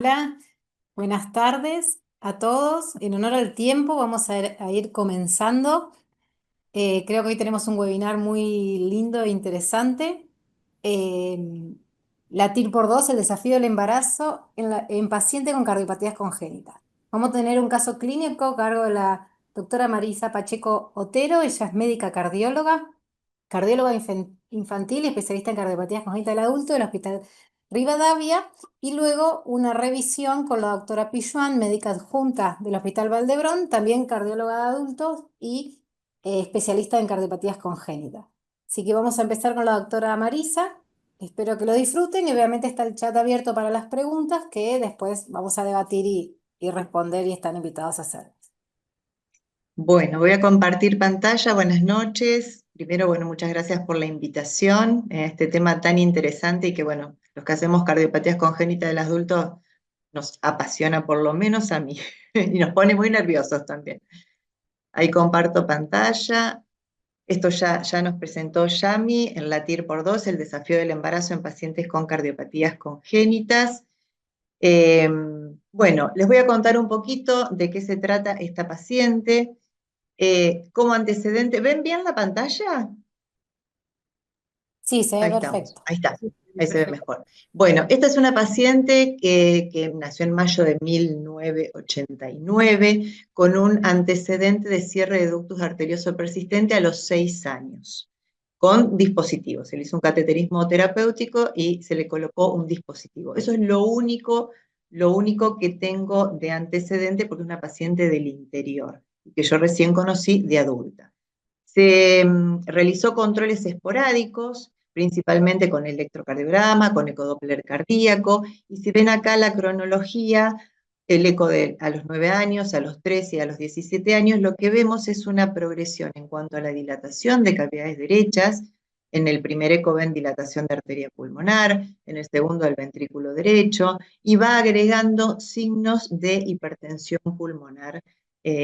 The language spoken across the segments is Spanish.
Hola, buenas tardes a todos. En honor al tiempo, vamos a ir comenzando. Creo que hoy tenemos un webinar muy lindo e interesante. Eh, Latir por dos, el desafío del embarazo en paciente con cardiopatías congénitas. Vamos a tener un caso clínico a cargo de la doctora Marisa Pacheco Otero. Ella es médica cardióloga infantil y especialista en cardiopatías congénitas del adulto del Hospital Rivadavia. Y luego una revisión con la doctora Pijuan, médica adjunta del Hospital Valdebrón, también cardióloga de adultos y especialista en cardiopatías congénitas. Así que vamos a empezar con la doctora Marisa. Espero que lo disfruten y obviamente está el chat abierto para las preguntas que después vamos a debatir y responder y están invitados a hacer. Bueno, voy a compartir pantalla. Buenas noches. Primero, bueno, muchas gracias por la invitación a este tema tan interesante y que, bueno, los que hacemos cardiopatías congénitas del adulto nos apasiona, por lo menos a mí, y nos pone muy nerviosos también. Ahí comparto pantalla. Esto ya nos presentó Yami en Latir por dos, el desafío del embarazo en pacientes con cardiopatías congénitas. Eh, bueno, les voy a contar un poquito de qué se trata esta paciente. Como antecedente, ¿ven bien la pantalla? Sí, se ve Ahí estamos, perfecto. ahí está, Sí, ahí se ve perfecto. mejor. Bueno, esta es una paciente que nació en mayo de 1989 con un antecedente de cierre de ductus arterioso persistente a los 6 años, con dispositivos. Se le hizo un cateterismo terapéutico y se le colocó un dispositivo. Eso es lo único que tengo de antecedente porque es una paciente del interior, que yo recién conocí de adulta. Se realizó controles esporádicos, principalmente con electrocardiograma, con ecodoppler cardíaco, y si ven acá la cronología, el eco a los 9 años, a los 13 y a los 17 años, lo que vemos es una progresión en cuanto a la dilatación de cavidades derechas. En el primer eco ven dilatación de arteria pulmonar, en el segundo del ventrículo derecho, y va agregando signos de hipertensión pulmonar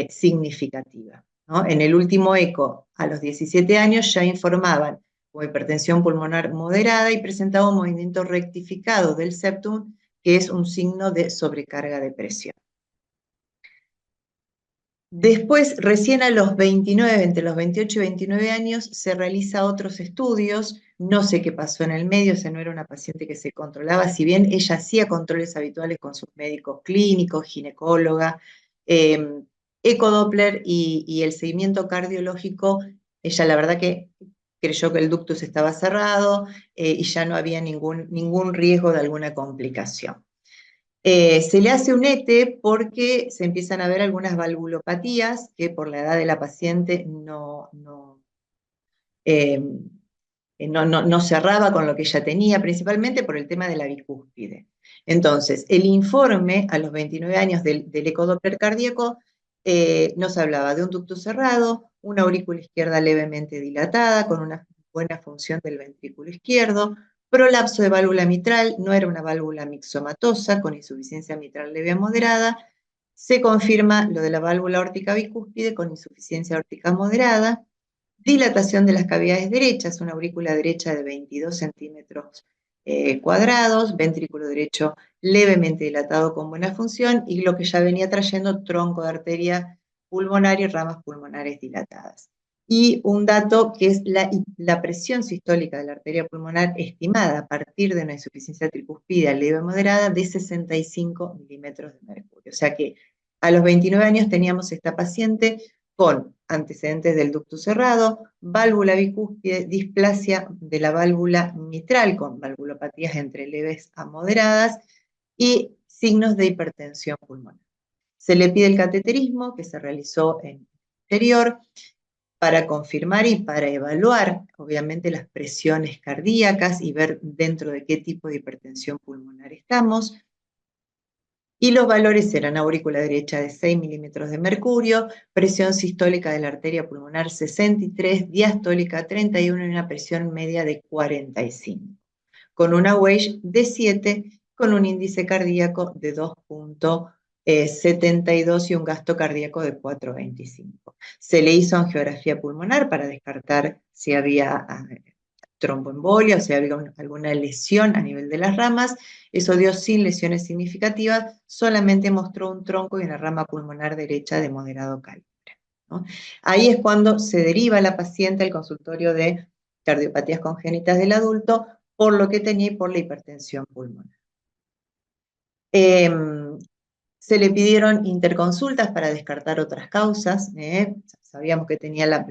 significativa, ¿no? En el último eco, a los 17 años, ya informaban con hipertensión pulmonar moderada y presentaba un movimiento rectificado del septum, que es un signo de sobrecarga de presión. Después, recién a los 29, entre los 28 y 29 años, se realiza otros estudios. No sé qué pasó en el medio, no era una paciente que se controlaba, si bien ella hacía controles habituales con sus médicos clínicos, ginecóloga, eh, ecodoppler y el seguimiento cardiológico. Ella la verdad que creyó que el ductus estaba cerrado y ya no había ningún riesgo de alguna complicación. Se le hace un ETE porque se empiezan a ver algunas valvulopatías que por la edad de la paciente eh, no cerraba con lo que ella tenía, principalmente por el tema de la bicúspide. Entonces, el informe a los 29 años del ecodoppler cardíaco nos hablaba de un ducto cerrado, una aurícula izquierda levemente dilatada, con una buena función del ventrículo izquierdo, prolapso de válvula mitral, no era una válvula mixomatosa, con insuficiencia mitral leve a moderada. Se confirma lo de la válvula aórtica bicúspide con insuficiencia aórtica moderada, dilatación de las cavidades derechas, una aurícula derecha de 22 centímetros cuadrados, ventrículo derecho levemente dilatado con buena función, y lo que ya venía trayendo, tronco de arteria pulmonar y ramas pulmonares dilatadas. Y un dato que es la presión sistólica de la arteria pulmonar estimada a partir de una insuficiencia tricuspidea leve moderada de 65 milímetros de mercurio. O sea que a los 29 años teníamos esta paciente con antecedentes del ducto cerrado, válvula bicúspide, displasia de la válvula mitral con valvulopatías entre leves a moderadas y signos de hipertensión pulmonar. Se le pide el cateterismo que se realizó en el exterior para confirmar y para evaluar, obviamente, las presiones cardíacas y ver dentro de qué tipo de hipertensión pulmonar estamos. Y los valores eran aurícula derecha de 6 milímetros de mercurio, presión sistólica de la arteria pulmonar 63, diastólica 31 y una presión media de 45, con una WAISH de 7, con un índice cardíaco de 2,72 y un gasto cardíaco de 4,25. Se le hizo angiografía pulmonar para descartar si había tromboembolia, o sea, había alguna lesión a nivel de las ramas. Eso dio sin lesiones significativas, solamente mostró un tronco y una rama pulmonar derecha de moderado calibre, ¿no? Ahí es cuando se deriva la paciente al consultorio de cardiopatías congénitas del adulto por lo que tenía y por la hipertensión pulmonar. Se le pidieron interconsultas para descartar otras causas. Sabíamos que tenía las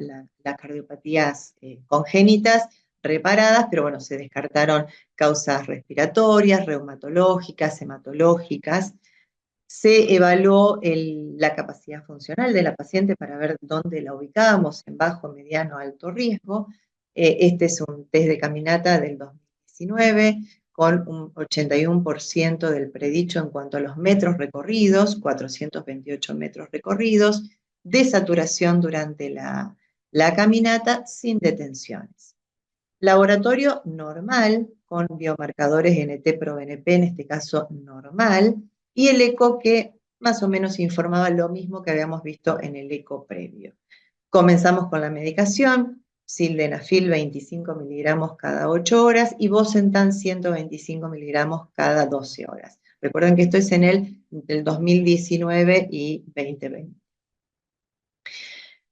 cardiopatías congénitas reparadas, pero bueno, se descartaron causas respiratorias, reumatológicas, hematológicas. Se evaluó la capacidad funcional de la paciente para ver dónde la ubicábamos, en bajo, mediano, alto riesgo. Este es un test de caminata del 2019 con un 81% del predicho en cuanto a los metros recorridos, 428 metros recorridos, de saturación durante la caminata sin detenciones. Laboratorio normal, con biomarcadores NT-proBNP, en este caso normal, y el eco que más o menos informaba lo mismo que habíamos visto en el eco previo. Comenzamos con la medicación, sildenafil 25 miligramos cada 8 horas y Bosentan 125 miligramos cada 12 horas. Recuerden que esto es en del 2019 y 2020.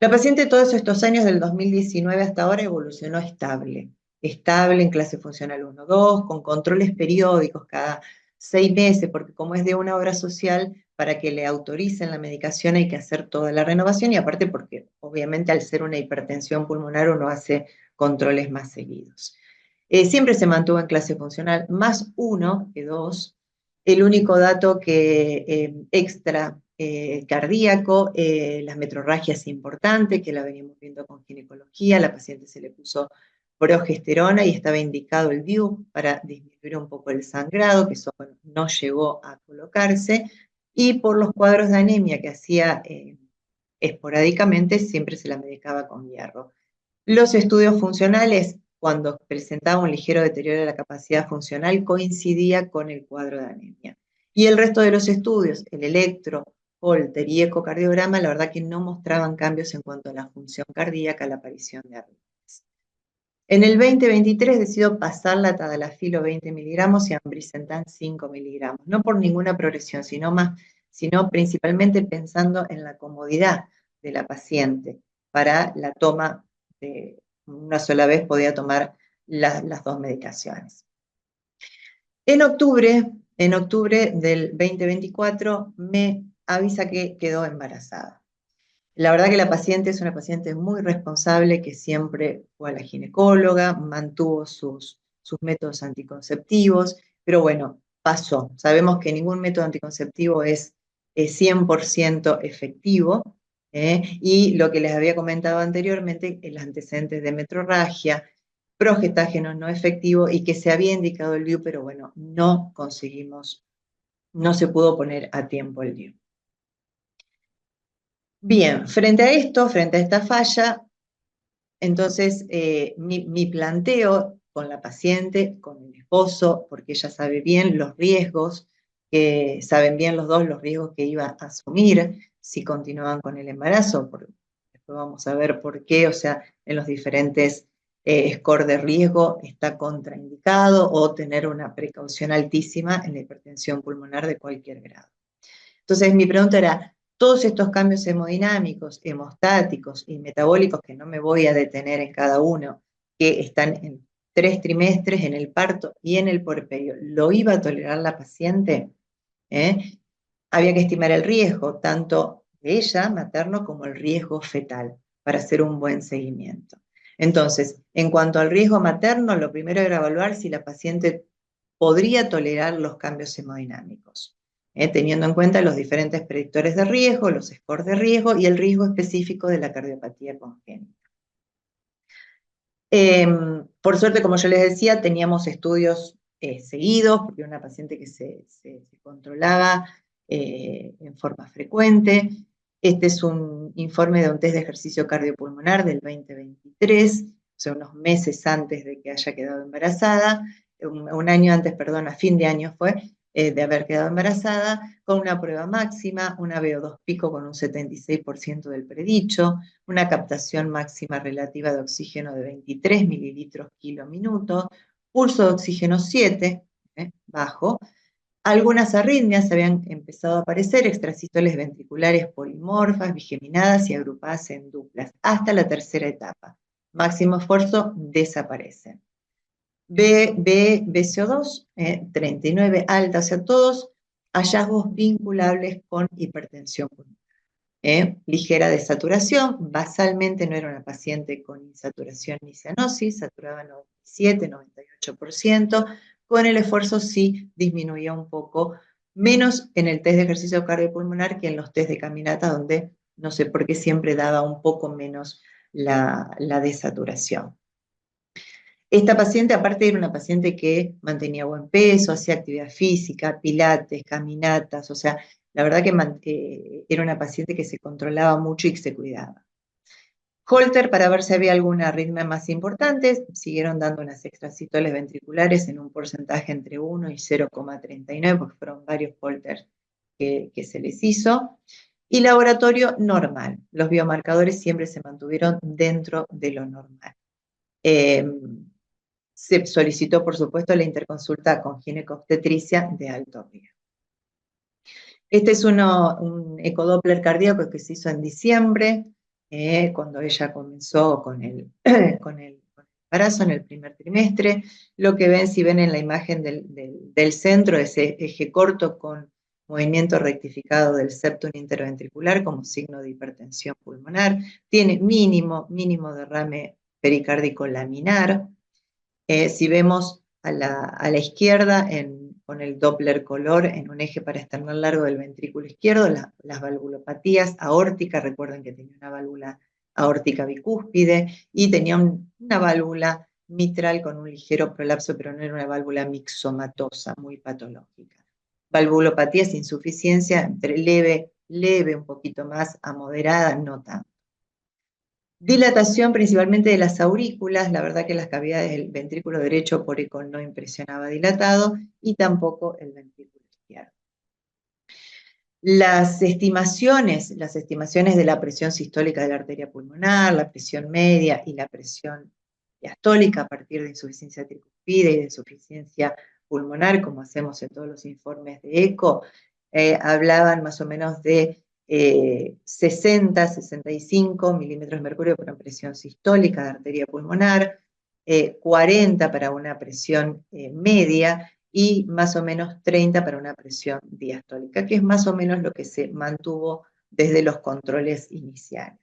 La paciente todos estos años, del 2019 hasta ahora, evolucionó estable en clase funcional 1-2, con controles periódicos cada 6 meses, porque como es de una obra social, para que le autoricen la medicación hay que hacer toda la renovación, y aparte porque obviamente al ser una hipertensión pulmonar uno hace controles más seguidos. Siempre se mantuvo en clase funcional +1 que 2. El único dato que extra cardíaco, las metrorragias importantes, que la venimos viendo con ginecología, la paciente se le puso progesterona y estaba indicado el DIU para disminuir un poco el sangrado, que eso bueno, no llegó a colocarse, y por los cuadros de anemia que hacía esporádicamente, siempre se la medicaba con hierro. Los estudios funcionales, cuando presentaba un ligero deterioro de la capacidad funcional, coincidía con el cuadro de anemia. Y el resto de los estudios, el electro, Holter y ecocardiograma, la verdad que no mostraban cambios en cuanto a la función cardíaca, la aparición de arritmias. En el 2023 decidió pasar la tadalafilo 20 miligramos y ambrisentan 5 miligramos, no por ninguna progresión, sino principalmente pensando en la comodidad de la paciente para la toma de una sola vez podía tomar las dos medicaciones. En octubre del 2024 me avisa que quedó embarazada. La verdad que la paciente es una paciente muy responsable que siempre fue a la ginecóloga, mantuvo sus métodos anticonceptivos, pero bueno, pasó. Sabemos que ningún método anticonceptivo es 100% efectivo, y lo que les había comentado anteriormente, el antecedente de metrorragia, progestágeno no efectivo y que se había indicado el DIU, pero bueno, no conseguimos, no se pudo poner a tiempo el DIU. Bien, frente a esto, frente a esta falla, entonces mi planteo con la paciente, con el esposo, porque ella sabe bien los riesgos, saben bien los dos los riesgos que iba a asumir si continuaban con el embarazo, después vamos a ver por qué, o sea, en los diferentes scores de riesgo está contraindicado o tener una precaución altísima en la hipertensión pulmonar de cualquier grado. Entonces mi pregunta era, todos estos cambios hemodinámicos, hemostáticos y metabólicos, que no me voy a detener en cada uno, que están en 3 trimestres, en el parto y en el puerperio, ¿lo iba a tolerar la paciente? Había que estimar el riesgo, tanto de ella, materno, como el riesgo fetal, para hacer un buen seguimiento. Entonces, en cuanto al riesgo materno, lo primero era evaluar si la paciente podría tolerar los cambios hemodinámicos, teniendo en cuenta los diferentes predictores de riesgo, los scores de riesgo y el riesgo específico de la cardiopatía congénita. Por suerte, como yo les decía, teníamos estudios seguidos, porque era una paciente que se controlaba en forma frecuente. Este es un informe de un test de ejercicio cardiopulmonar del 2023, o sea, unos meses antes de que haya quedado embarazada, un año antes, perdón, a fin de año fue, de haber quedado embarazada, con una prueba máxima, una VO2 pico con un 76% del predicho, una captación máxima relativa de oxígeno de 23 mililitros kilo minuto, pulso de oxígeno 7, bajo. Algunas arritmias habían empezado a aparecer, extrasístoles ventriculares polimorfas, bigeminadas y agrupadas en duplas, hasta la tercera etapa. Máximo esfuerzo, desaparecen. BCO2, 39 alta, o sea, todos hallazgos vinculables con hipertensión pulmonar. Ligera desaturación, basalmente no era una paciente con insaturación ni cianosis, saturaba 97, 98%, con el esfuerzo sí disminuía un poco, menos en el test de ejercicio cardiopulmonar que en los test de caminata, donde no sé por qué siempre daba un poco menos la desaturación. Esta paciente, aparte, era una paciente que mantenía buen peso, hacía actividad física, pilates, caminatas, o sea, la verdad que era una paciente que se controlaba mucho y que se cuidaba. Holter, para ver si había alguna arritmia más importante, siguieron dando unas extrasístoles ventriculares en un porcentaje entre 1 y 0,39, porque fueron varios Holter que se les hizo. Y laboratorio normal. Los biomarcadores siempre se mantuvieron dentro de lo normal. Se solicitó, por supuesto, la interconsulta con ginecobstetricia de alto riesgo. Este es un ecodoppler cardíaco que se hizo en diciembre, cuando ella comenzó con el embarazo en el primer trimestre. Lo que ven, si ven en la imagen del centro, ese eje corto con movimiento rectificado del septum interventricular como signo de hipertensión pulmonar. Tiene mínimo derrame pericárdico laminar. Si vemos a la izquierda, con el Doppler color en un eje paraesternal largo del ventrículo izquierdo, las valvulopatías aórticas, recuerden que tenía una válvula aórtica bicúspide y tenía una válvula mitral con un ligero prolapso, pero no era una válvula mixomatosa, muy patológica. Valvulopatías, insuficiencia entre leve, un poquito más a moderada, no tanto. Dilatación principalmente de las aurículas, la verdad que las cavidades del ventrículo derecho por eco no impresionaba dilatado y tampoco el ventrículo izquierdo. Las estimaciones de la presión sistólica de la arteria pulmonar, la presión media y la presión diastólica a partir de insuficiencia tricuspide y de insuficiencia pulmonar, como hacemos en todos los informes de eco, hablaban más o menos de 60, 65 milímetros de mercurio para una presión sistólica de arteria pulmonar, 40 para una presión media y más o menos 30 para una presión diastólica, que es más o menos lo que se mantuvo desde los controles iniciales.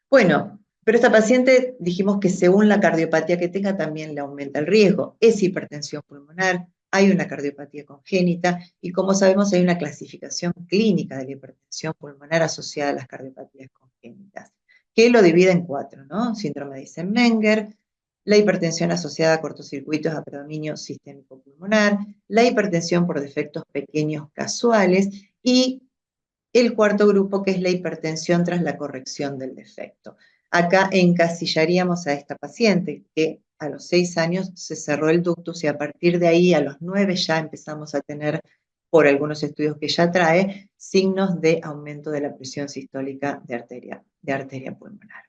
Bueno, pero esta paciente dijimos que según la cardiopatía que tenga también le aumenta el riesgo. Es hipertensión pulmonar, hay una cardiopatía congénita y como sabemos hay una clasificación clínica de la hipertensión pulmonar asociada a las cardiopatías congénitas, que lo divide en 4, ¿no? Síndrome de Eisenmenger, la hipertensión asociada a cortocircuitos a predominio sistémico pulmonar, la hipertensión por defectos pequeños casuales y el cuarto grupo, que es la hipertensión tras la corrección del defecto. Acá encasillaríamos a esta paciente que a los 6 años se cerró el ductus y a partir de ahí a los 9 ya empezamos a tener, por algunos estudios que ya trae, signos de aumento de la presión sistólica de arteria pulmonar.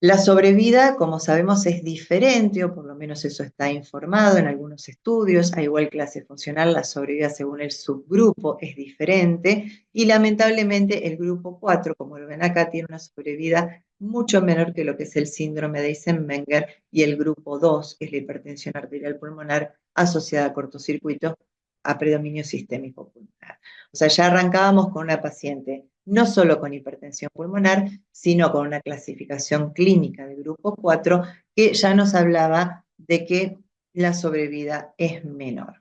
La sobrevida, como sabemos, es diferente, o por lo menos eso está informado en algunos estudios. A igual clase funcional, la sobrevida según el subgrupo es diferente. Y lamentablemente el grupo 4, como lo ven acá, tiene una sobrevida mucho menor que lo que es el síndrome de Eisenmenger y el grupo 2, que es la hipertensión arterial pulmonar asociada a cortocircuito a predominio sistémico pulmonar. O sea, ya arrancábamos con una paciente no solo con hipertensión pulmonar, sino con una clasificación clínica de grupo 4 que ya nos hablaba de que la sobrevida es menor.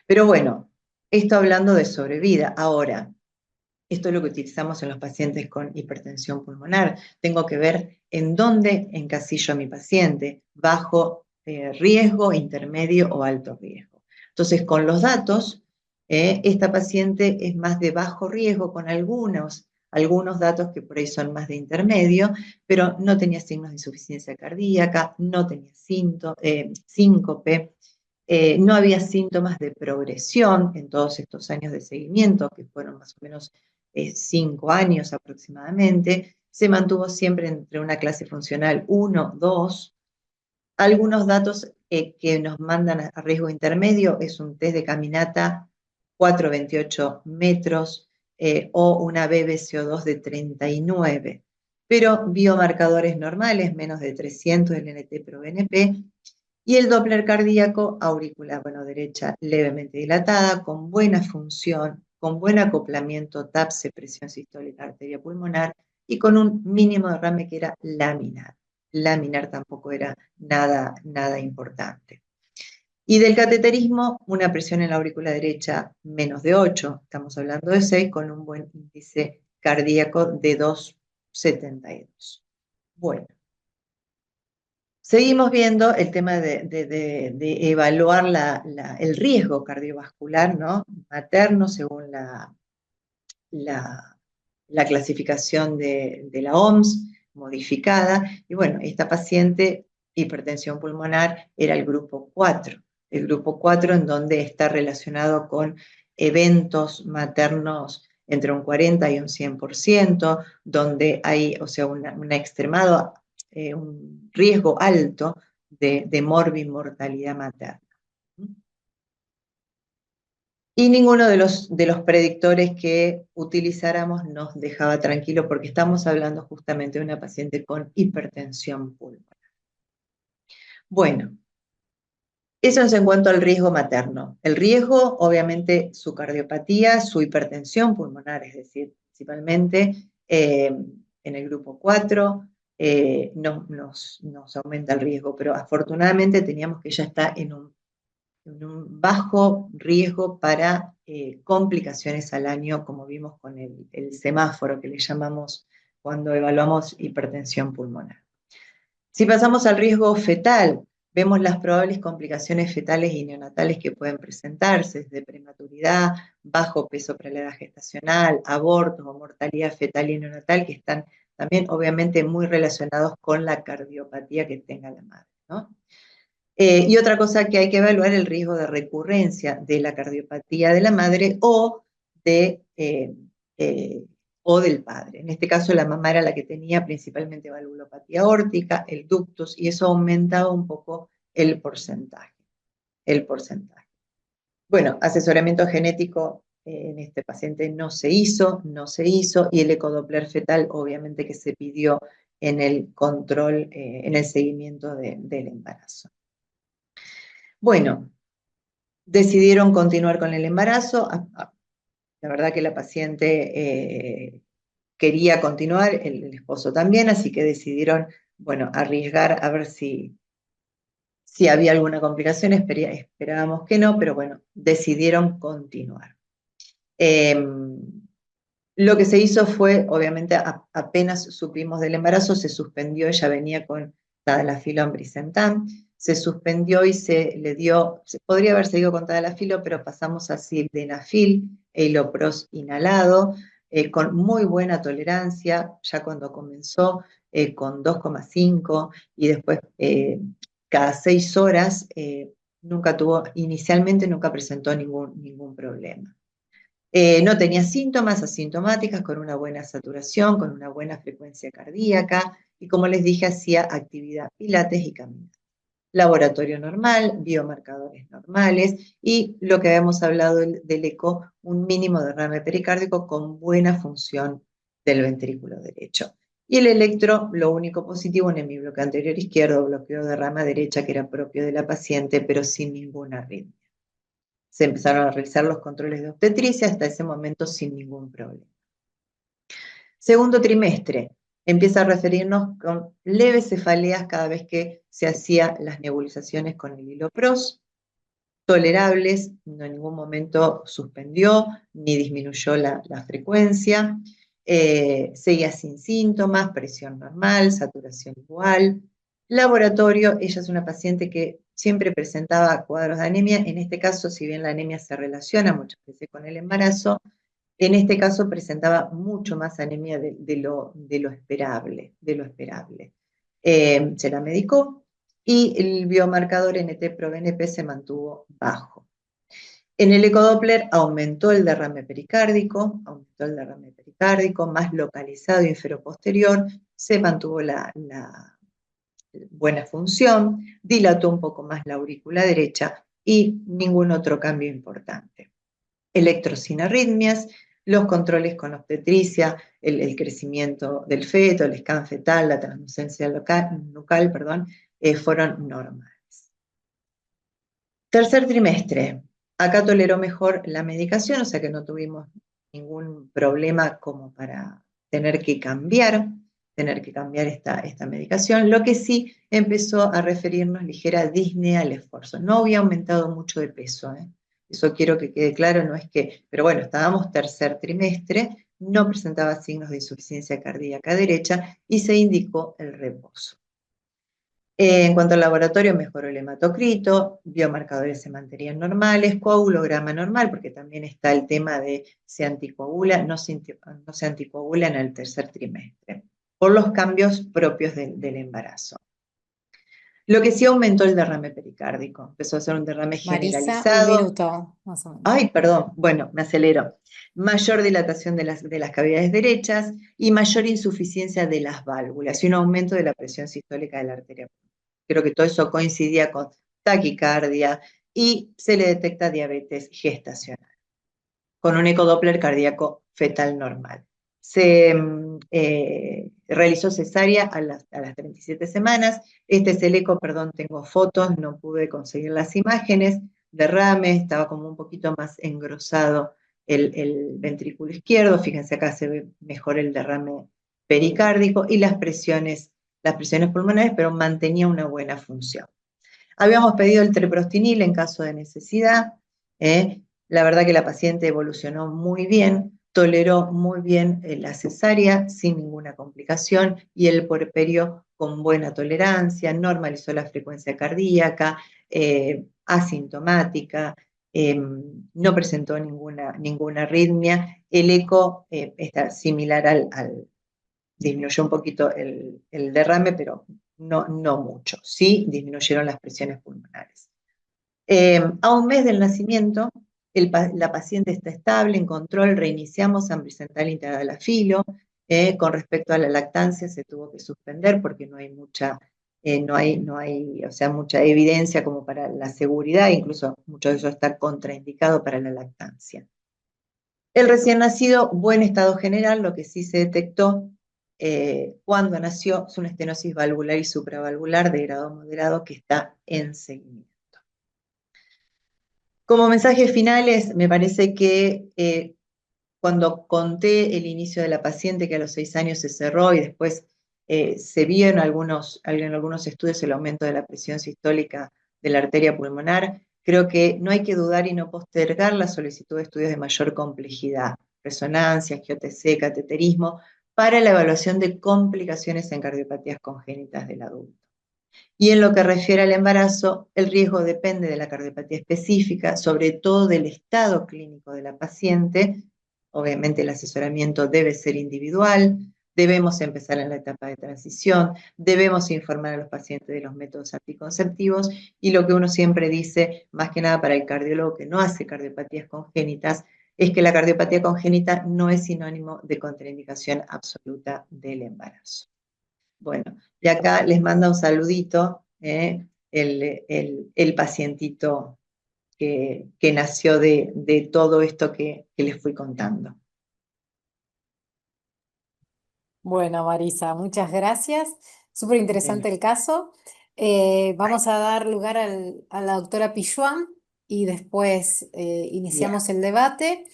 Pero bueno, esto hablando de sobrevida. Ahora, esto es lo que utilizamos en los pacientes con hipertensión pulmonar. Tengo que ver en dónde encasillo a mi paciente, bajo riesgo, intermedio o alto riesgo. Entonces, con los datos, esta paciente es más de bajo riesgo con algunos datos que por ahí son más de intermedio, pero no tenía signos de insuficiencia cardíaca, no tenía síncope, No había síntomas de progresión en todos estos años de seguimiento, que fueron más o menos 5 años aproximadamente. Se mantuvo siempre entre una clase funcional 1, 2. Algunos datos que nos mandan a riesgo intermedio es un test de caminata 4,28 metros o una BBCO2 de 39, pero biomarcadores normales, menos de 300 del NT-proBNP, y el Doppler cardíaco auricular, bueno, derecha levemente dilatada, con buena función, con buen acoplamiento TAPSE, presión sistólica arteria pulmonar, y con un mínimo derrame que era laminar. Laminar tampoco era nada importante. Y del cateterismo, una presión en la aurícula derecha menos de 8, estamos hablando de 6, con un buen índice cardíaco de 2,72. Bueno, seguimos viendo el tema de evaluar el riesgo cardiovascular, ¿no? Materno según la, la clasificación de la OMS modificada. Y bueno, esta paciente, hipertensión pulmonar, era el grupo 4 en donde está relacionado con eventos maternos entre un 40 y un 100%, donde hay, o sea, un extremado, un riesgo alto de morbimortalidad materna. Y ninguno de los predictores que utilizáramos nos dejaba tranquilo porque estamos hablando justamente de una paciente con hipertensión pulmonar. Bueno, eso es en cuanto al riesgo materno. El riesgo, obviamente, su cardiopatía, su hipertensión pulmonar, es decir, principalmente en el grupo 4, nos aumenta el riesgo, pero afortunadamente teníamos que ya está en un bajo riesgo para complicaciones al año, como vimos con el semáforo que le llamamos cuando evaluamos hipertensión pulmonar. Si pasamos al riesgo fetal, vemos las probables complicaciones fetales y neonatales que pueden presentarse, desde prematuridad, bajo peso para la edad gestacional, abortos o mortalidad fetal y neonatal, que están también obviamente muy relacionados con la cardiopatía que tenga la madre, ¿no? Y otra cosa que hay que evaluar es el riesgo de recurrencia de la cardiopatía de la madre eh, o del padre. En este caso la mamá era la que tenía principalmente valvulopatía aórtica, el ductus, y eso aumentaba un poco el porcentaje. Bueno, asesoramiento genético en este paciente no se hizo, y el ecodoppler fetal obviamente que se pidió en el control, en el seguimiento del embarazo. Bueno, decidieron continuar con el embarazo. La verdad que la paciente quería continuar, el esposo también, así que decidieron, bueno, arriesgar a ver si había alguna complicación. Esperábamos que no, pero bueno, decidieron continuar. Lo que se hizo fue, obviamente, apenas supimos del embarazo, se suspendió, ella venía con tadalafilo ambrisentan, se suspendió y se le dio, se podría haber seguido con tadalafilo, pero pasamos a sildenafil e hilopros inhalado, con muy buena tolerancia, ya cuando comenzó con 2,5 y después cada 6 horas, inicialmente nunca presentó ningún problema. No tenía síntomas asintomáticas, con una buena saturación, con una buena frecuencia cardíaca, y como les dije, hacía actividad pilates y caminata. Laboratorio normal, biomarcadores normales, y lo que habíamos hablado del eco, un mínimo derrame pericárdico con buena función del ventrículo derecho. Y el electro, lo único positivo, un hemibloqueo anterior izquierdo, bloqueo de rama derecha, que era propio de la paciente, pero sin ninguna arritmia. Se empezaron a realizar los controles de obstetricia, hasta ese momento sin ningún problema. Segundo trimestre, empieza a referirnos con leves cefaleas cada vez que se hacían las nebulizaciones con el hilopros, tolerables, no en ningún momento suspendió ni disminuyó la frecuencia, seguía sin síntomas, presión normal, saturación igual. Laboratorio, ella es una paciente que siempre presentaba cuadros de anemia. En este caso, si bien la anemia se relaciona muchas veces con el embarazo, en este caso presentaba mucho más anemia de lo esperable. Se la medicó, y el biomarcador NT-proBNP se mantuvo bajo. En el ecodoppler aumentó el derrame pericárdico, más localizado inferoposterior, se mantuvo la buena función, dilató un poco más la aurícula derecha y ningún otro cambio importante. Electro sin arritmias, los controles con obstetricia, el crecimiento del feto, el scan fetal, la translucencia nucal, fueron normales. Tercer trimestre, acá toleró mejor la medicación, o sea que no tuvimos ningún problema como para tener que cambiar esta medicación. Lo que sí empezó a referirnos ligera disnea al esfuerzo. No había aumentado mucho de peso, ¿eh? Eso quiero que quede claro, no es que, pero bueno, estábamos tercer trimestre, no presentaba signos de insuficiencia cardíaca derecha y se indicó el reposo. En cuanto al laboratorio, mejoró el hematocrito, biomarcadores se mantenían normales, coagulograma normal, porque también está el tema de se anticoagula, no se anticoagula en el tercer trimestre, por los cambios propios del embarazo. Lo que sí aumentó el derrame pericárdico, empezó a ser un derrame Marisa, un generalizado. minuto, más o menos. Ay, perdón, bueno, me acelero. Mayor dilatación de las cavidades derechas y mayor insuficiencia de las válvulas y un aumento de la presión sistólica de la arteria. Creo que todo eso coincidía con taquicardia y se le detecta diabetes gestacional con un ecodoppler cardíaco fetal normal. Se realizó cesárea a las 37 semanas. Este es el eco, perdón, tengo fotos, no pude conseguir las imágenes. Derrame, estaba como un poquito más engrosado el ventrículo izquierdo. Fíjense acá se ve mejor el derrame pericárdico y las presiones pulmonares, pero mantenía una buena función. Habíamos pedido el treprostinil en caso de necesidad. La verdad que la paciente evolucionó muy bien, toleró muy bien la cesárea sin ninguna complicación y el puerperio con buena tolerancia, normalizó la frecuencia cardíaca, asintomática, no presentó ninguna arritmia. El eco está similar disminuyó un poquito el derrame, pero no mucho. Sí disminuyeron las presiones pulmonares. A un mes del nacimiento, la paciente está estable, en control, reiniciamos ambrisental intradalafilo. Con respecto a la lactancia, se tuvo que suspender porque no hay mucha evidencia como para la seguridad, incluso mucho de eso está contraindicado para la lactancia. El recién nacido, buen estado general, lo que sí se detectó cuando nació es una estenosis valvular y supravalvular de grado moderado que está en seguimiento. Como mensajes finales, me parece que cuando conté el inicio de la paciente, que a los 6 años se cerró y después se vio en algunos estudios el aumento de la presión sistólica de la arteria pulmonar, creo que no hay que dudar y no postergar la solicitud de estudios de mayor complejidad, resonancia, GOTC, cateterismo, para la evaluación de complicaciones en cardiopatías congénitas del adulto. Y en lo que refiere al embarazo, el riesgo depende de la cardiopatía específica, sobre todo del estado clínico de la paciente. Obviamente el asesoramiento debe ser individual, debemos empezar en la etapa de transición, debemos informar a los pacientes de los métodos anticonceptivos y lo que uno siempre dice, más que nada para el cardiólogo que no hace cardiopatías congénitas, es que la cardiopatía congénita no es sinónimo de contraindicación absoluta del embarazo. Bueno, y acá les manda un saludito el pacientito que nació de todo esto que les fui contando. Bueno, Marisa, muchas gracias. Súper Bueno, interesante el caso. Vamos a dar lugar a la doctora Pijuan y después bien. iniciamos el debate.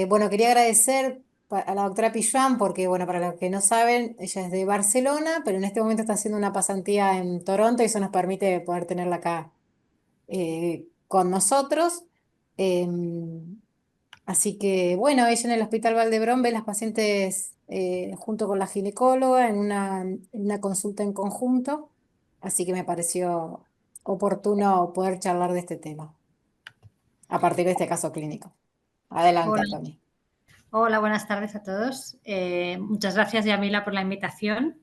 Bueno, quería agradecer a la doctora Pijuan porque, bueno, para los que no saben, ella es de Barcelona, pero en este momento está haciendo una pasantía en Toronto y eso nos permite poder tenerla acá con nosotros. Em, Así que bueno, ella en el Hospital Valdebrón ve las pacientes junto con la ginecóloga en una consulta en conjunto, así que me pareció oportuno poder charlar de este tema a partir de este caso clínico. Hola, Adelante, Tony. hola, buenas tardes a todos. Muchas gracias, Yamila, por la invitación.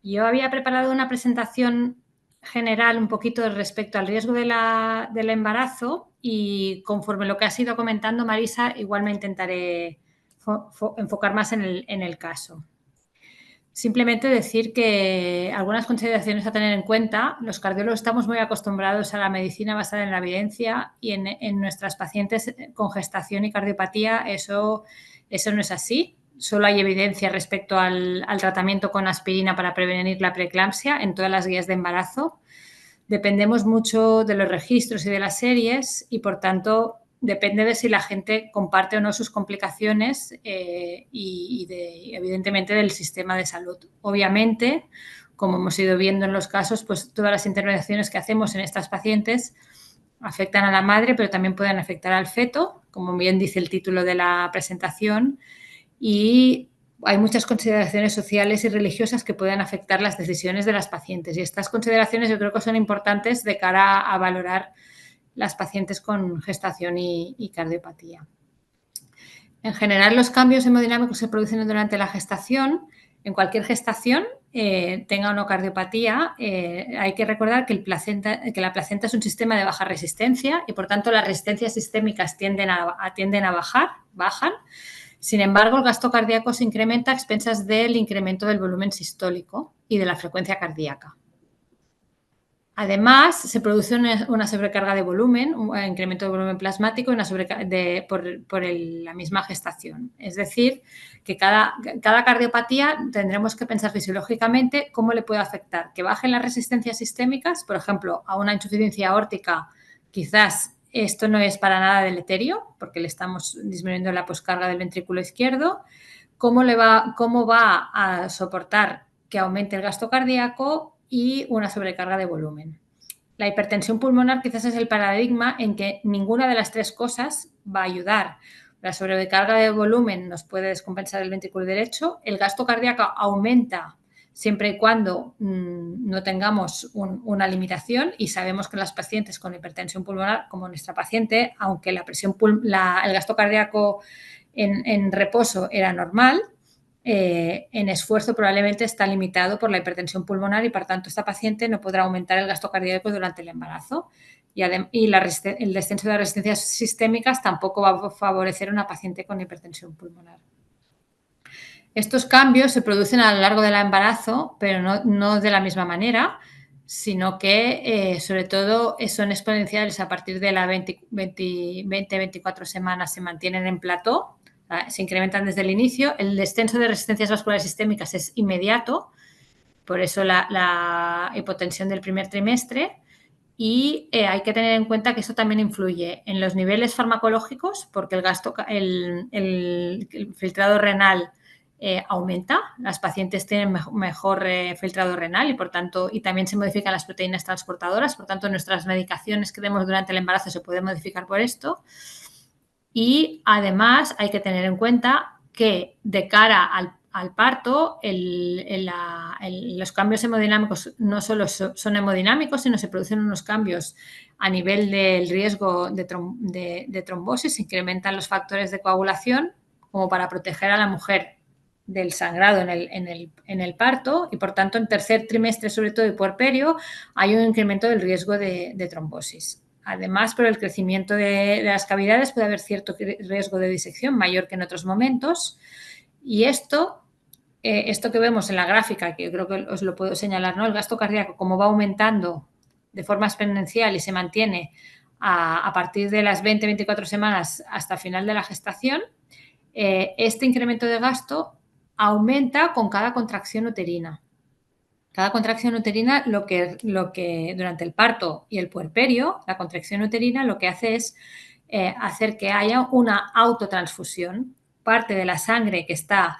Yo había preparado una presentación general un poquito respecto al riesgo del embarazo y conforme lo que has ido comentando, Marisa, igual me intentaré enfocar más en el caso. Simplemente decir que algunas consideraciones a tener en cuenta. Los cardiólogos estamos muy acostumbrados a la medicina basada en la evidencia y en nuestras pacientes con gestación y cardiopatía eso no es así. Solo hay evidencia respecto al tratamiento con aspirina para prevenir la preeclampsia en todas las guías de embarazo. Dependemos mucho de los registros y de las series y, por tanto, depende de si la gente comparte o no sus complicaciones evidentemente, del sistema de salud. Obviamente, como hemos ido viendo en los casos, pues todas las intervenciones que hacemos en estas pacientes afectan a la madre, pero también pueden afectar al feto, como bien dice el título de la presentación, y hay muchas consideraciones sociales y religiosas que pueden afectar las decisiones de las pacientes. Y estas consideraciones yo creo que son importantes de cara a valorar las pacientes con gestación y cardiopatía. En general, los cambios hemodinámicos se producen durante la gestación. En cualquier gestación, tenga o no cardiopatía, hay que recordar que la placenta es un sistema de baja resistencia y, por tanto, las resistencias sistémicas tienden a bajan. Sin embargo, el gasto cardíaco se incrementa a expensas del incremento del volumen sistólico y de la frecuencia cardíaca. Además, se produce una sobrecarga de volumen, un incremento de volumen plasmático por la misma gestación. Es decir, que cada cardiopatía tendremos que pensar fisiológicamente cómo le puede afectar. Que bajen las resistencias sistémicas, por ejemplo, a una insuficiencia aórtica, quizás esto no es para nada deleterio, porque le estamos disminuyendo la poscarga del ventrículo izquierdo. ¿Cómo va a soportar que aumente el gasto cardíaco y una sobrecarga de volumen? La hipertensión pulmonar quizás es el paradigma en que ninguna de las tres cosas va a ayudar. La sobrecarga de volumen nos puede descompensar el ventrículo derecho, el gasto cardíaco aumenta siempre y cuando no tengamos una limitación, y sabemos que las pacientes con hipertensión pulmonar, como nuestra paciente, aunque el gasto cardíaco en reposo era normal, en esfuerzo probablemente está limitado por la hipertensión pulmonar y, por tanto, esta paciente no podrá aumentar el gasto cardíaco durante el embarazo. Y el descenso de resistencias sistémicas tampoco va a favorecer a una paciente con hipertensión pulmonar. Estos cambios se producen a lo largo del embarazo, pero no de la misma manera, sino que, sobre todo, son exponenciales a partir de las 20-24 semanas, se mantienen en plató. Se incrementan desde el inicio. El descenso de resistencias vasculares sistémicas es inmediato, por eso la hipotensión del primer trimestre. Y hay que tener en cuenta que eso también influye en los niveles farmacológicos, porque el filtrado renal aumenta. Las pacientes tienen mejor filtrado renal y, por tanto, y también se modifican las proteínas transportadoras. Por tanto, nuestras medicaciones que demos durante el embarazo se pueden modificar por esto. Y además hay que tener en cuenta que de cara al parto, los cambios hemodinámicos no solo son hemodinámicos, sino se producen unos cambios a nivel del riesgo de trombosis. Se incrementan los factores de coagulación como para proteger a la mujer del sangrado en el parto, y, por tanto, en tercer trimestre, sobre todo, y puerperio, hay un incremento del riesgo de trombosis. Además, por el crecimiento de las cavidades puede haber cierto riesgo de disección mayor que en otros momentos. Y esto que vemos en la gráfica, que yo creo que os lo puedo señalar, ¿no? El gasto cardíaco, como va aumentando de forma exponencial y se mantiene a partir de las 20-24 semanas hasta el final de la gestación, este incremento de gasto aumenta con cada contracción uterina. Cada contracción uterina, lo que durante el parto y el puerperio, la contracción uterina lo que hace es hacer que haya una autotransfusión. Parte de la sangre que está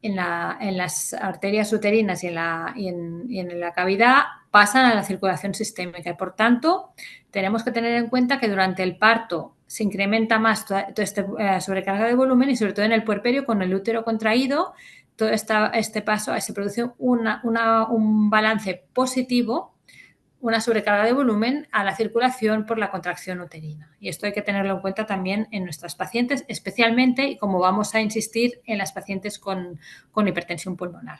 en las arterias uterinas y en la cavidad pasan a la circulación sistémica. Y, por tanto, tenemos que tener en cuenta que durante el parto se incrementa más toda esta sobrecarga de volumen, y, sobre todo, en el puerperio, con el útero contraído, todo este paso se produce un balance positivo, una sobrecarga de volumen a la circulación por la contracción uterina. Y esto hay que tenerlo en cuenta también en nuestras pacientes, especialmente, y como vamos a insistir, en las pacientes con hipertensión pulmonar.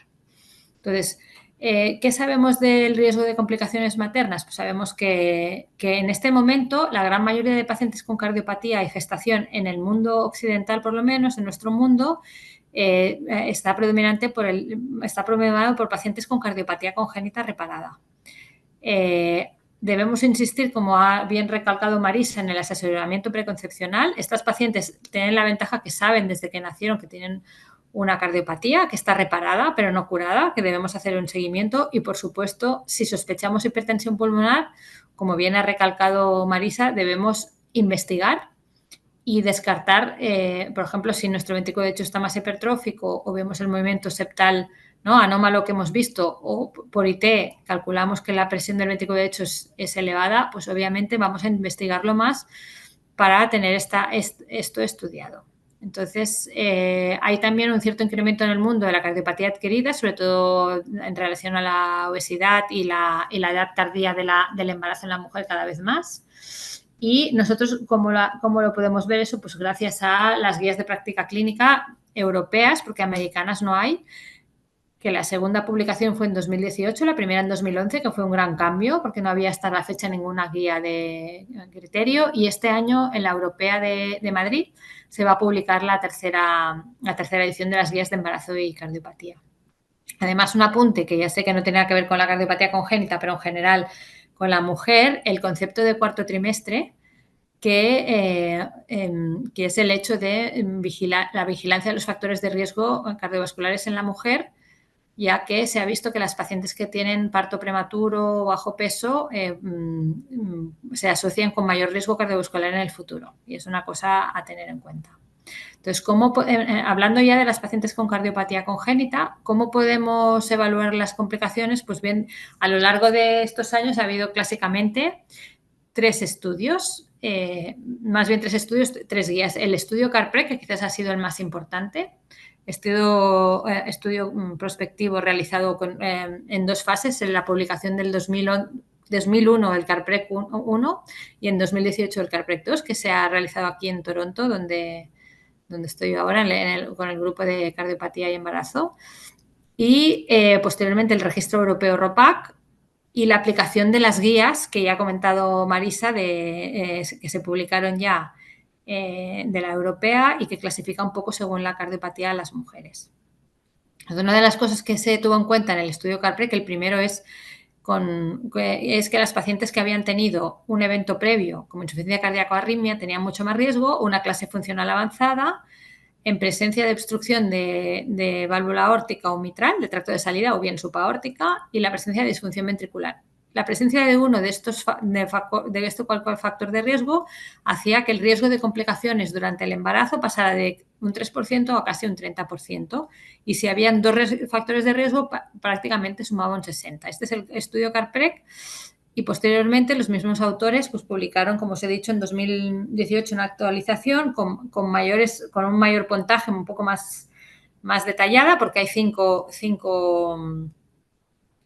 Entonces, ¿Qué sabemos del riesgo de complicaciones maternas? Pues sabemos que en este momento la gran mayoría de pacientes con cardiopatía y gestación en el mundo occidental, por lo menos en nuestro mundo, está predominado por pacientes con cardiopatía congénita reparada. Debemos insistir, como ha bien recalcado Marisa, en el asesoramiento preconcepcional. Estas pacientes tienen la ventaja que saben desde que nacieron que tienen una cardiopatía que está reparada pero no curada, que debemos hacer un seguimiento y, por supuesto, si sospechamos hipertensión pulmonar, como bien ha recalcado Marisa, debemos investigar y descartar, por ejemplo, si nuestro ventrículo de hecho está más hipertrófico o vemos el movimiento septal, ¿no?, anómalo que hemos visto, o por IT calculamos que la presión del ventrículo de hecho es elevada, pues obviamente vamos a investigarlo más para tener esto estudiado. Entonces, hay también un cierto incremento en el mundo de la cardiopatía adquirida, sobre todo en relación a la obesidad y la edad tardía del embarazo en la mujer cada vez más. Y nosotros, ¿cómo lo podemos ver eso? Pues gracias a las guías de práctica clínica europeas, porque americanas no hay, que la segunda publicación fue en 2018, la primera en 2011, que fue un gran cambio, porque no había hasta la fecha ninguna guía de criterio, y este año en la Europea de Madrid se va a publicar la tercera edición de las guías de embarazo y cardiopatía. Además, un apunte que ya sé que no tiene nada que ver con la cardiopatía congénita, pero en general con la mujer, el concepto de cuarto trimestre, que es el hecho de la vigilancia de los factores de riesgo cardiovasculares en la mujer, ya que se ha visto que las pacientes que tienen parto prematuro o bajo peso se asocian con mayor riesgo cardiovascular en el futuro, y es una cosa a tener en cuenta. Entonces, hablando ya de las pacientes con cardiopatía congénita, ¿cómo podemos evaluar las complicaciones? Pues bien, a lo largo de estos años ha habido clásicamente tres estudios, tres guías. El estudio CARPREC, que quizás ha sido el más importante, estudio prospectivo realizado en dos fases, en la publicación del 2001 el CARPREC 1 y en 2018 el CARPREC 2, que se ha realizado aquí en Toronto, donde estoy ahora con el grupo de cardiopatía y embarazo. Y posteriormente el registro europeo ROPAC y la aplicación de las guías que ya ha comentado Marisa, que se publicaron ya de la europea y que clasifica un poco según la cardiopatía a las mujeres. Una de las cosas que se tuvo en cuenta en el estudio CARPREC, el primero es que las pacientes que habían tenido un evento previo, como insuficiencia cardíaca o arritmia, tenían mucho más riesgo, una clase funcional avanzada, en presencia de obstrucción de válvula aórtica o mitral, de tracto de salida o bien subaórtica, y la presencia de disfunción ventricular. La presencia de uno de estos cualquier factor de riesgo hacía que el riesgo de complicaciones durante el embarazo pasara de un 3% a casi un 30%, y si habían dos factores de riesgo prácticamente sumaba un 60%. Este es el estudio CARPREC. Y posteriormente los mismos autores pues, publicaron, como os he dicho, en 2018 una actualización con un mayor puntaje un poco más detallada, porque hay cinco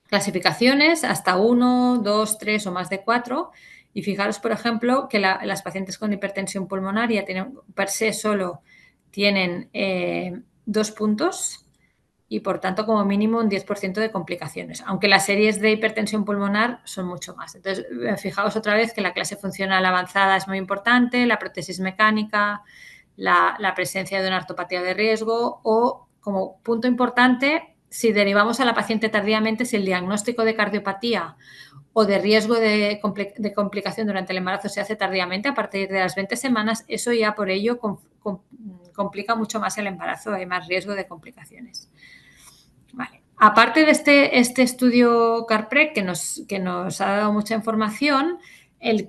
clasificaciones, hasta 1, 2, 3 o más de 4. Y fijaros, por ejemplo, que las pacientes con hipertensión pulmonar per se solo tienen 2 puntos y, por tanto, como mínimo un 10% de complicaciones, aunque las series de hipertensión pulmonar son mucho más. Entonces, fijaos otra vez que la clase funcional avanzada es muy importante, la prótesis mecánica, la presencia de una ortopatía de riesgo o, como punto importante, si derivamos a la paciente tardíamente, si el diagnóstico de cardiopatía o de riesgo de complicación durante el embarazo se hace tardíamente, a partir de las 20 semanas, eso ya por ello complica mucho más el embarazo, hay más riesgo de complicaciones. Vale. Aparte de este estudio CARPREC que nos ha dado mucha información,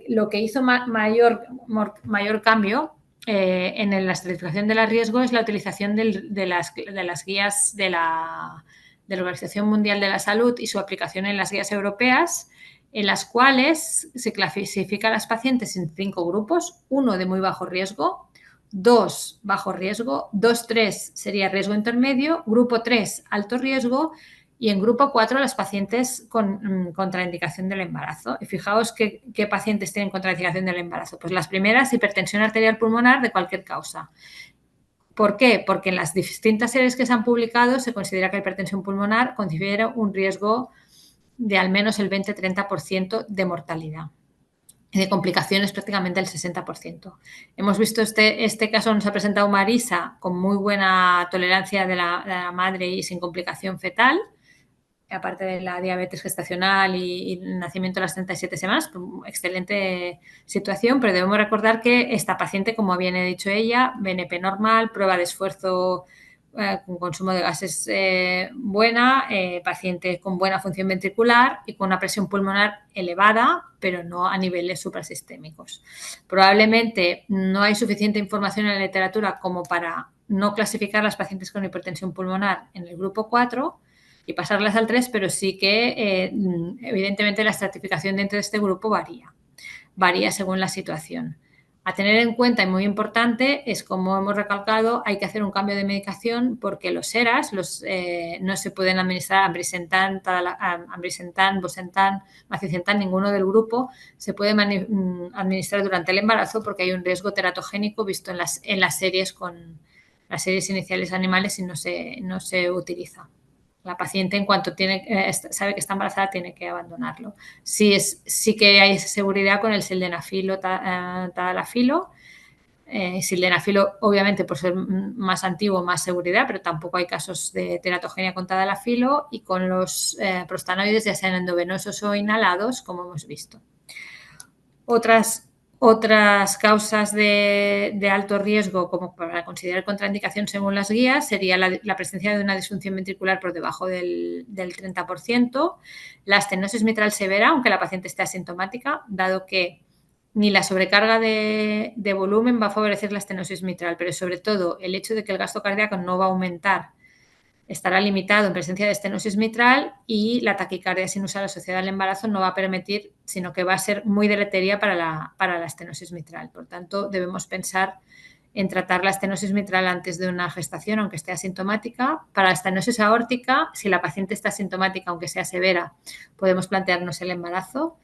lo que hizo mayor cambio en la estratificación del riesgo es la utilización de las guías de la Organización Mundial de la Salud y su aplicación en las guías europeas, en las cuales se clasifica a las pacientes en 5 grupos: 1 de muy bajo riesgo, 2 bajo riesgo, 2, 3 sería riesgo intermedio, grupo 3 alto riesgo y en grupo 4 las pacientes con contraindicación del embarazo. Y fijaos qué pacientes tienen contraindicación del embarazo. Pues las primeras, hipertensión arterial pulmonar de cualquier causa. ¿Por qué? Porque en las distintas series que se han publicado se considera que la hipertensión pulmonar confiere un riesgo de al menos el 20-30% de mortalidad y de complicaciones prácticamente el 60%. Hemos visto este caso, nos ha presentado Marisa con muy buena tolerancia de la madre y sin complicación fetal, aparte de la diabetes gestacional y el nacimiento a las 37 semanas, excelente situación, pero debemos recordar que esta paciente, como bien he dicho ella, BNP normal, prueba de esfuerzo con consumo de gases buena, paciente con buena función ventricular y con una presión pulmonar elevada, pero no a niveles suprasistémicos. Probablemente no hay suficiente información en la literatura como para no clasificar a las pacientes con hipertensión pulmonar en el grupo 4 y pasarlas al 3, pero sí que evidentemente la estratificación dentro de este grupo varía según la situación. A tener en cuenta y muy importante es, como hemos recalcado, hay que hacer un cambio de medicación porque los ERAs no se pueden administrar ambrisentan, bosentan, macicentan, ninguno del grupo se puede administrar durante el embarazo porque hay un riesgo teratogénico visto en las series con las series iniciales animales y no se utiliza. La paciente, en cuanto sabe que está embarazada, tiene que abandonarlo. Sí que hay esa seguridad con el sildenafilo, tadalafilo. Sildenafilo, obviamente, por ser más antiguo, más seguridad, pero tampoco hay casos de teratogenia con tadalafilo y con los prostanoides, ya sean endovenosos o inhalados, como hemos visto. Otras causas de alto riesgo, como para considerar contraindicación según las guías, sería la presencia de una disfunción ventricular por debajo del 30%, la estenosis mitral severa, aunque la paciente esté asintomática, dado que ni la sobrecarga de volumen va a favorecer la estenosis mitral, pero sobre todo el hecho de que el gasto cardíaco no va a aumentar estará limitado en presencia de estenosis mitral y la taquicardia sinusal asociada al embarazo no va a permitir, sino que va a ser muy deleteria para la estenosis mitral. Por tanto, debemos pensar en tratar la estenosis mitral antes de una gestación, aunque esté asintomática. Para la estenosis aórtica, si la paciente está asintomática, aunque sea severa, podemos plantearnos el embarazo.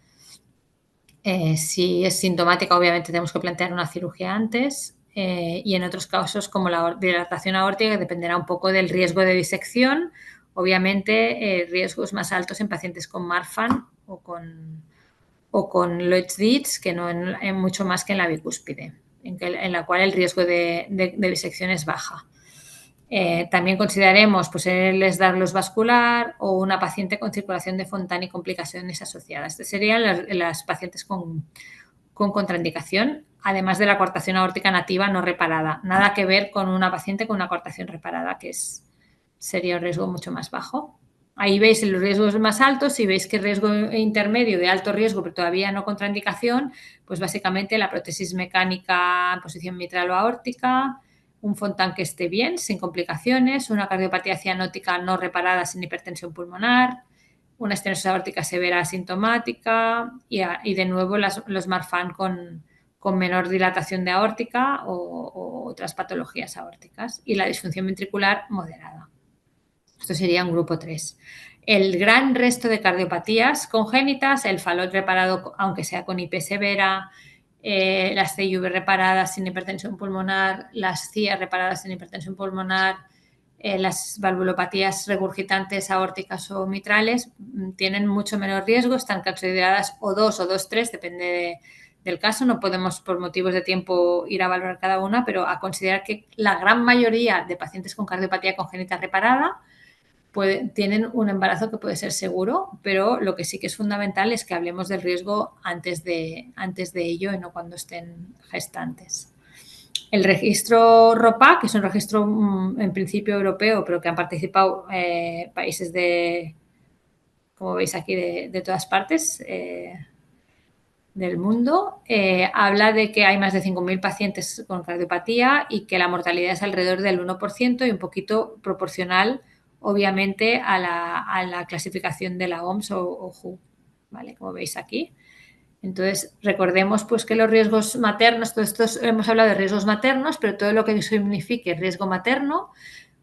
Si es sintomática, obviamente tenemos que plantear una cirugía antes. Y en otros casos, como la dilatación aórtica, dependerá un poco del riesgo de disección. Obviamente, riesgos más altos en pacientes con Marfan o con Lloyd-Dietz, que no en mucho más que en la bicúspide, en la cual el riesgo de disección es baja. También consideraremos el esdarlos vascular o una paciente con circulación de Fontana y complicaciones asociadas. Estas serían las pacientes con contraindicación, además de la coartación aórtica nativa no reparada. Nada que ver con una paciente con una coartación reparada, que sería un riesgo mucho más bajo. Ahí veis los riesgos más altos. Si veis que riesgo intermedio de alto riesgo, pero todavía no contraindicación, pues básicamente la prótesis mecánica en posición mitral o aórtica, un Fontan que esté bien, sin complicaciones, una cardiopatía cianótica no reparada sin hipertensión pulmonar, una estenosis aórtica severa asintomática y de nuevo los Marfan con menor dilatación de aórtica o otras patologías aórticas y la disfunción ventricular moderada. Esto sería un grupo 3. El gran resto de cardiopatías congénitas, el Fallot reparado aunque sea con IP severa, las CIV reparadas sin hipertensión pulmonar, las CIA reparadas sin hipertensión pulmonar, las valvulopatías regurgitantes aórticas o mitrales tienen mucho menor riesgo, están consideradas O2 o 2-3, depende del caso. No podemos, por motivos de tiempo, ir a valorar cada una, pero a considerar que la gran mayoría de pacientes con cardiopatía congénita reparada tienen un embarazo que puede ser seguro, pero lo que sí que es fundamental es que hablemos del riesgo antes de ello y no cuando estén gestantes. El registro ROPA, que es un registro en principio europeo, pero que han participado países como veis aquí, de todas partes del mundo, habla de que hay más de 5.000 pacientes con cardiopatía y que la mortalidad es alrededor del 1% y un poquito proporcional, obviamente, a la clasificación de la OMS o WHO, ¿vale? Como veis aquí. Entonces, recordemos que los riesgos maternos, hemos hablado de riesgos maternos, pero todo lo que signifique riesgo materno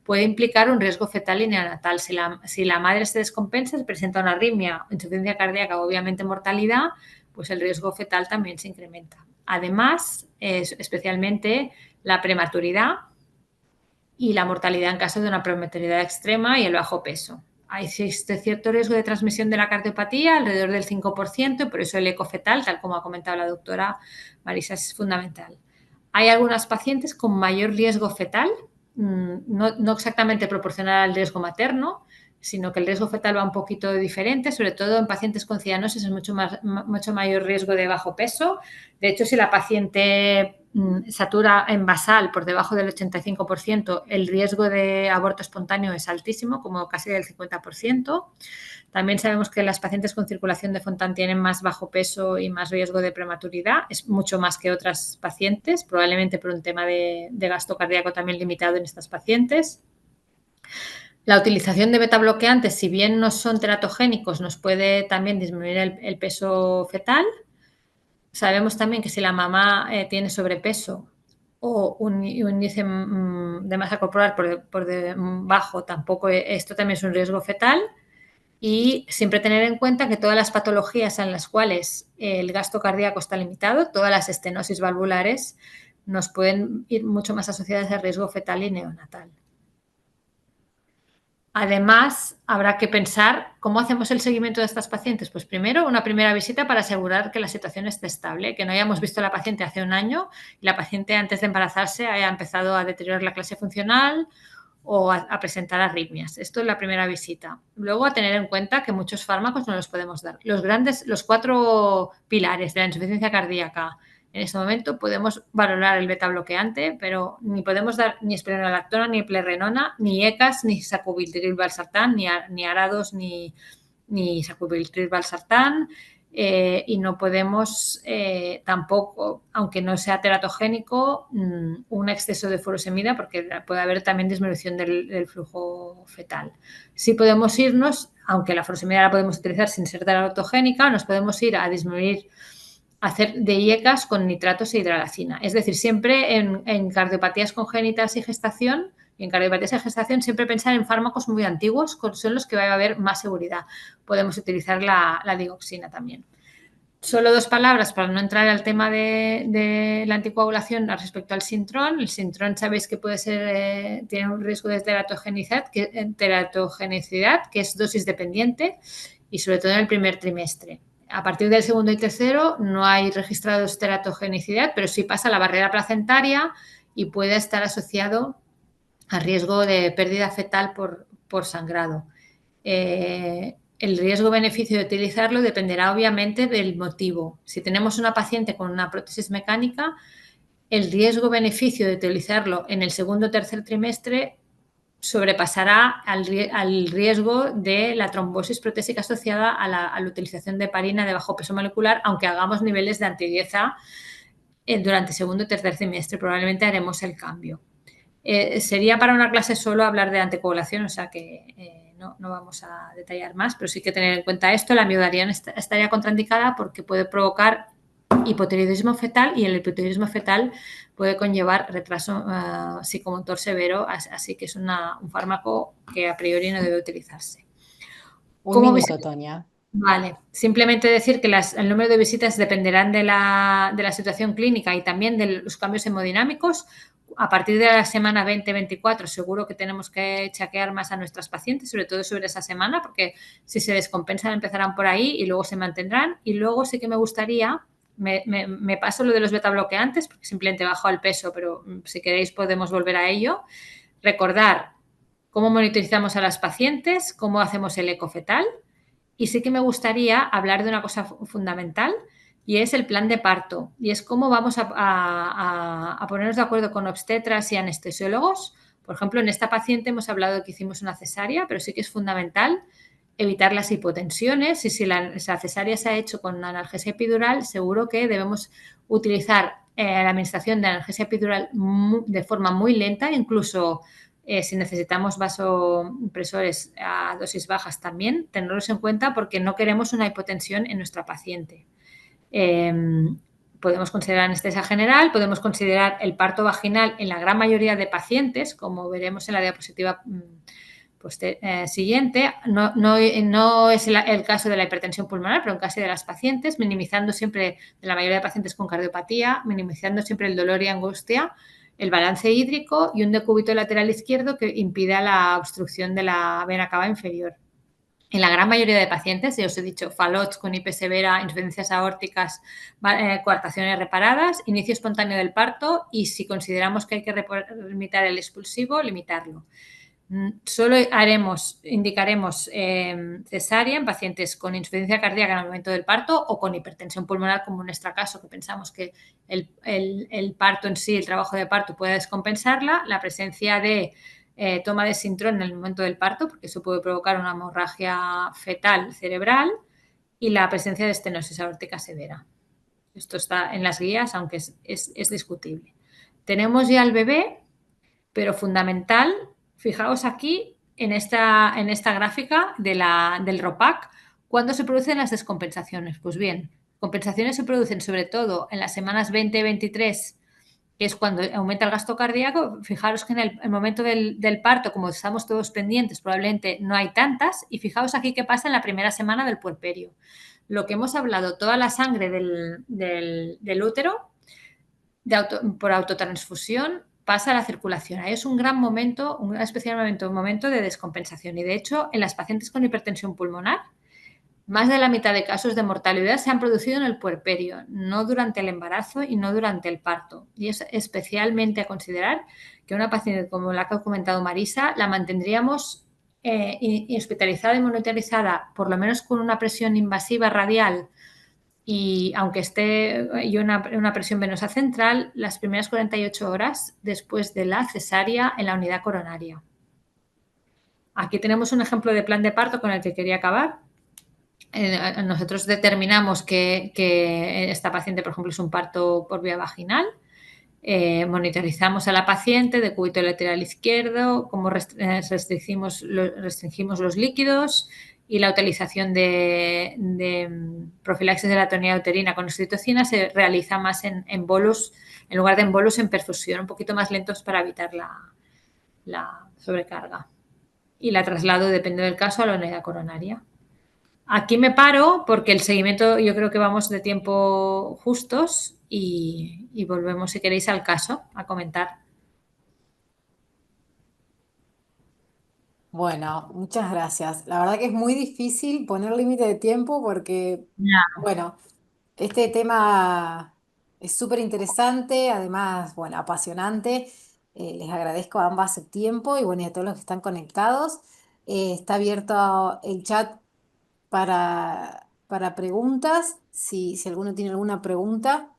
puede implicar un riesgo fetal y neonatal. Si la madre se descompensa, se presenta una arritmia, insuficiencia cardíaca, obviamente mortalidad, pues el riesgo fetal también se incrementa. Además, especialmente la prematuridad y la mortalidad en caso de una prematuridad extrema y el bajo peso. Existe cierto riesgo de transmisión de la cardiopatía, alrededor del 5%, y por eso el eco fetal, tal como ha comentado la doctora Marisa, es fundamental. Hay algunas pacientes con mayor riesgo fetal, no exactamente proporcional al riesgo materno, sino que el riesgo fetal va un poquito diferente, sobre todo en pacientes con cianosis es mucho mayor riesgo de bajo peso. De hecho, si la paciente satura en basal por debajo del 85%, el riesgo de aborto espontáneo es altísimo, como casi del 50%. También sabemos que las pacientes con circulación de Fontan tienen más bajo peso y más riesgo de prematuridad, es mucho más que otras pacientes, probablemente por un tema de gasto cardíaco también limitado en estas pacientes. La utilización de betabloqueantes, si bien no son teratogénicos, nos puede también disminuir el peso fetal. Sabemos también que si la mamá tiene sobrepeso o un índice de masa corporal por bajo, tampoco esto también es un riesgo fetal. Y siempre tener en cuenta que todas las patologías en las cuales el gasto cardíaco está limitado, todas las estenosis valvulares, nos pueden ir mucho más asociadas al riesgo fetal y neonatal. Además, habrá que pensar cómo hacemos el seguimiento de estas pacientes. Pues primero, una primera visita para asegurar que la situación esté estable, que no hayamos visto a la paciente hace un año y la paciente antes de embarazarse haya empezado a deteriorar la clase funcional o a presentar arritmias. Esto es la primera visita. Luego, a tener en cuenta que muchos fármacos no los podemos dar. Los 4 pilares de la insuficiencia cardíaca. En este momento podemos valorar el beta bloqueante, pero ni podemos dar ni espironolactona, ni plerrenona, ni ECAS, ni sacubitril/valsartán, ni arados, ni sacubitril/valsartán. Y no podemos tampoco, aunque no sea teratogénico, un exceso de furosemida porque puede haber también disminución del flujo fetal. Sí podemos irnos, aunque la furosemida la podemos utilizar sin ser teratogénica, nos podemos ir a disminuir, hacer de IECAS con nitratos e hidralacina. Es decir, siempre en cardiopatías congénitas y gestación, y en cardiopatías de gestación siempre pensar en fármacos muy antiguos, son los que va a haber más seguridad. Podemos utilizar la digoxina también. Solo 2 palabras para no entrar al tema de la anticoagulación respecto al Sintrom. El Sintrom sabéis que puede ser, tiene un riesgo de teratogenicidad, que es dosis dependiente y sobre todo en el primer trimestre. A partir del segundo y tercero no hay registrados teratogenicidad, pero sí pasa la barrera placentaria y puede estar asociado a riesgo de pérdida fetal por sangrado. El riesgo-beneficio de utilizarlo dependerá obviamente del motivo. Si tenemos una paciente con una prótesis mecánica, el riesgo-beneficio de utilizarlo en el segundo o tercer trimestre sobrepasará al riesgo de la trombosis protésica asociada a la utilización de heparina de bajo peso molecular, aunque hagamos niveles de anti-10A durante segundo o tercer trimestre. Probablemente haremos el cambio. Sería para una clase solo hablar de anticoagulación, o sea que no vamos a detallar más, pero sí que tener en cuenta esto. La amiodarina estaría contraindicada porque puede provocar hipotiroidismo fetal y el hipotiroidismo fetal puede conllevar retraso psicomotor severo, así que es un fármaco que a priori no debe utilizarse. Un minuto, Tonia. Vale, simplemente decir que el número de visitas dependerán de la situación clínica y también de los cambios hemodinámicos. A partir de la semana 20-24 seguro que tenemos que chequear más a nuestras pacientes, sobre todo sobre esa semana, porque si se descompensan empezarán por ahí y luego se mantendrán. Y luego sí que me gustaría, me paso lo de los betabloqueantes, porque simplemente bajo el peso, pero si queréis podemos volver a ello. Recordar cómo monitorizamos a las pacientes, cómo hacemos el eco fetal. Y sí que me gustaría hablar de una cosa fundamental y es el plan de parto. Y es cómo vamos a ponernos de acuerdo con obstetras y anestesiólogos. Por ejemplo, en esta paciente hemos hablado de que hicimos una cesárea, pero sí que es fundamental evitar las hipotensiones. Y si la cesárea se ha hecho con analgesia epidural, seguro que debemos utilizar la administración de analgesia epidural de forma muy lenta, incluso si necesitamos vasopresores a dosis bajas también, tenerlos en cuenta porque no queremos una hipotensión en nuestra paciente. Podemos considerar anestesia general, podemos considerar el parto vaginal en la gran mayoría de pacientes, como veremos en la diapositiva siguiente. No es el caso de la hipertensión pulmonar, pero en caso de las pacientes, minimizando siempre, de la mayoría de pacientes con cardiopatía, minimizando siempre el dolor y angustia el balance hídrico y un decúbito lateral izquierdo que impida la obstrucción de la vena cava inferior. En la gran mayoría de pacientes, ya os he dicho, falots con IP severa, insuficiencias aórticas, coartaciones reparadas, inicio espontáneo del parto y si consideramos que hay que limitar el expulsivo, limitarlo. Solo indicaremos cesárea en pacientes con insuficiencia cardíaca en el momento del parto o con hipertensión pulmonar, como en nuestro caso, que pensamos que el parto en sí, el trabajo de parto puede descompensarla, la presencia de toma de sintrón en el momento del parto, porque eso puede provocar una hemorragia fetal cerebral, y la presencia de estenosis aórtica severa. Esto está en las guías, aunque es discutible. Tenemos ya al bebé, pero fundamental, fijaos aquí en esta gráfica del ROPAC, ¿cuándo se producen las descompensaciones? Pues bien, compensaciones se producen sobre todo en las semanas 20 y 23, que es cuando aumenta el gasto cardíaco. Fijaros que en el momento del parto, como estamos todos pendientes, probablemente no hay tantas. Y fijaos aquí qué pasa en la primera semana del puerperio. Lo que hemos hablado, toda la sangre del útero por autotransfusión pasa a la circulación. Ahí es un gran momento, un especial momento, un momento de descompensación. Y de hecho, en las pacientes con hipertensión pulmonar, más de la mitad de casos de mortalidad se han producido en el puerperio, no durante el embarazo y no durante el parto. Y es especialmente a considerar que una paciente como la que ha comentado Marisa, la mantendríamos hospitalizada y monitorizada, por lo menos con una presión invasiva radial y aunque esté una presión venosa central, las primeras 48 horas después de la cesárea en la unidad coronaria. Aquí tenemos un ejemplo de plan de parto con el que quería acabar. Nosotros determinamos que esta paciente, por ejemplo, es un parto por vía vaginal. Monitorizamos a la paciente de cúbito lateral izquierdo, cómo restringimos los líquidos y la utilización de profilaxis de la atonía uterina con oxitocina se realiza más en bolus, en lugar de en bolus en perfusión, un poquito más lentos para evitar la sobrecarga. Y la traslado, depende del caso, a la unidad coronaria. Aquí me paro porque el seguimiento, yo creo que vamos de tiempo justos y volvemos, si queréis, al caso, a comentar. Bueno, muchas gracias. La verdad que es muy difícil poner límite de tiempo porque, Ya. bueno, este tema es súper interesante, además, bueno, apasionante. Les agradezco a ambas el tiempo y bueno, y a todos los que están conectados. Está abierto el chat para preguntas, si alguno tiene alguna pregunta.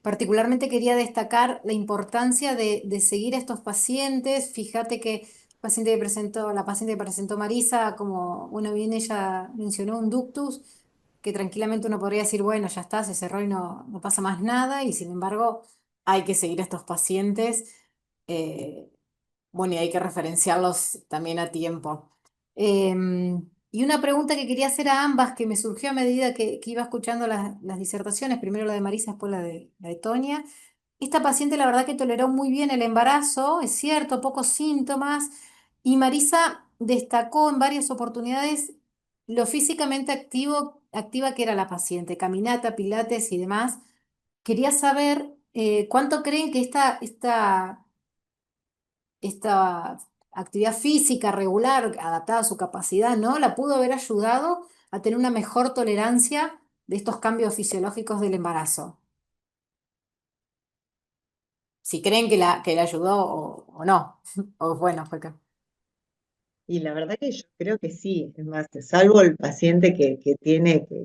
Particularmente quería destacar la importancia de seguir a estos pacientes. Fíjate que la paciente que presentó Marisa, como, bueno, bien ella mencionó un ductus, que tranquilamente uno podría decir, bueno, ya está, se cerró y no pasa más nada, y sin embargo hay que seguir a estos pacientes. eh, bueno, y hay que referenciarlos también a tiempo. Y una pregunta que quería hacer a ambas, que me surgió a medida que iba escuchando las disertaciones, primero la de Marisa, después la de Tonia. Esta paciente la verdad que toleró muy bien el embarazo, es cierto, pocos síntomas, y Marisa destacó en varias oportunidades lo físicamente activa que era la paciente, caminata, pilates y demás. Quería saber cuánto creen que esta actividad física regular, adaptada a su capacidad, ¿no? La pudo haber ayudado a tener una mejor tolerancia de estos cambios fisiológicos del embarazo. Si creen que la ayudó o no. O bueno, fue acá. Y la verdad que yo creo que sí, es más, salvo el paciente que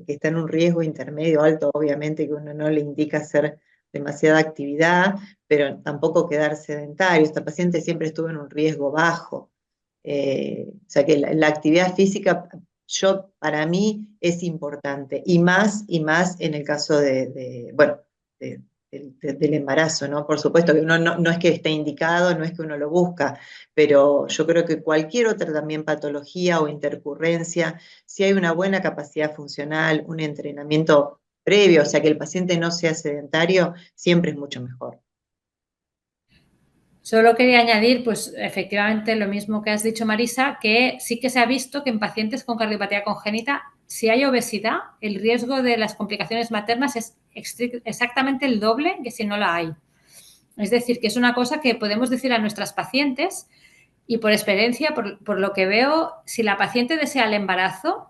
está en un riesgo intermedio alto, obviamente que uno no le indica hacer demasiada actividad, pero tampoco quedar sedentario. Esta paciente siempre estuvo en un riesgo bajo. O sea que la actividad física, para mí es importante, y más en el caso bueno, de- del embarazo, ¿no? Por supuesto que uno no es que esté indicado, no es que uno lo busca, pero yo creo que cualquier otra también patología o intercurrencia, si hay una buena capacidad funcional, un entrenamiento previo, o sea que el paciente no sea sedentario, siempre es mucho mejor. Solo quería añadir, pues efectivamente lo mismo que has dicho, Marisa, que sí que se ha visto que en pacientes con cardiopatía congénita, si hay obesidad, el riesgo de las complicaciones maternas es exactamente el doble que si no la hay. Es decir, que es una cosa que podemos decir a nuestras pacientes y por experiencia, por lo que veo, si la paciente desea el embarazo,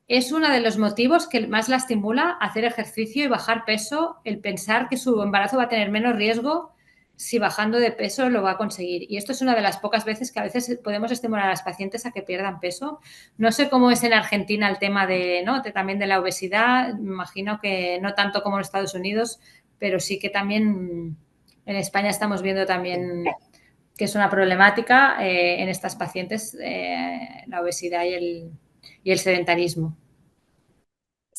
es uno de los motivos que más la estimula a hacer ejercicio y bajar peso, el pensar que su embarazo va a tener menos riesgo si bajando de peso lo va a conseguir. Y esto es una de las pocas veces que a veces podemos estimular a las pacientes a que pierdan peso. No sé cómo es en Argentina el tema de, ¿no? también de la obesidad. Me imagino que no tanto como en Estados Unidos, pero sí que también en España estamos viendo también que es una problemática en estas pacientes, la obesidad y el sedentarismo.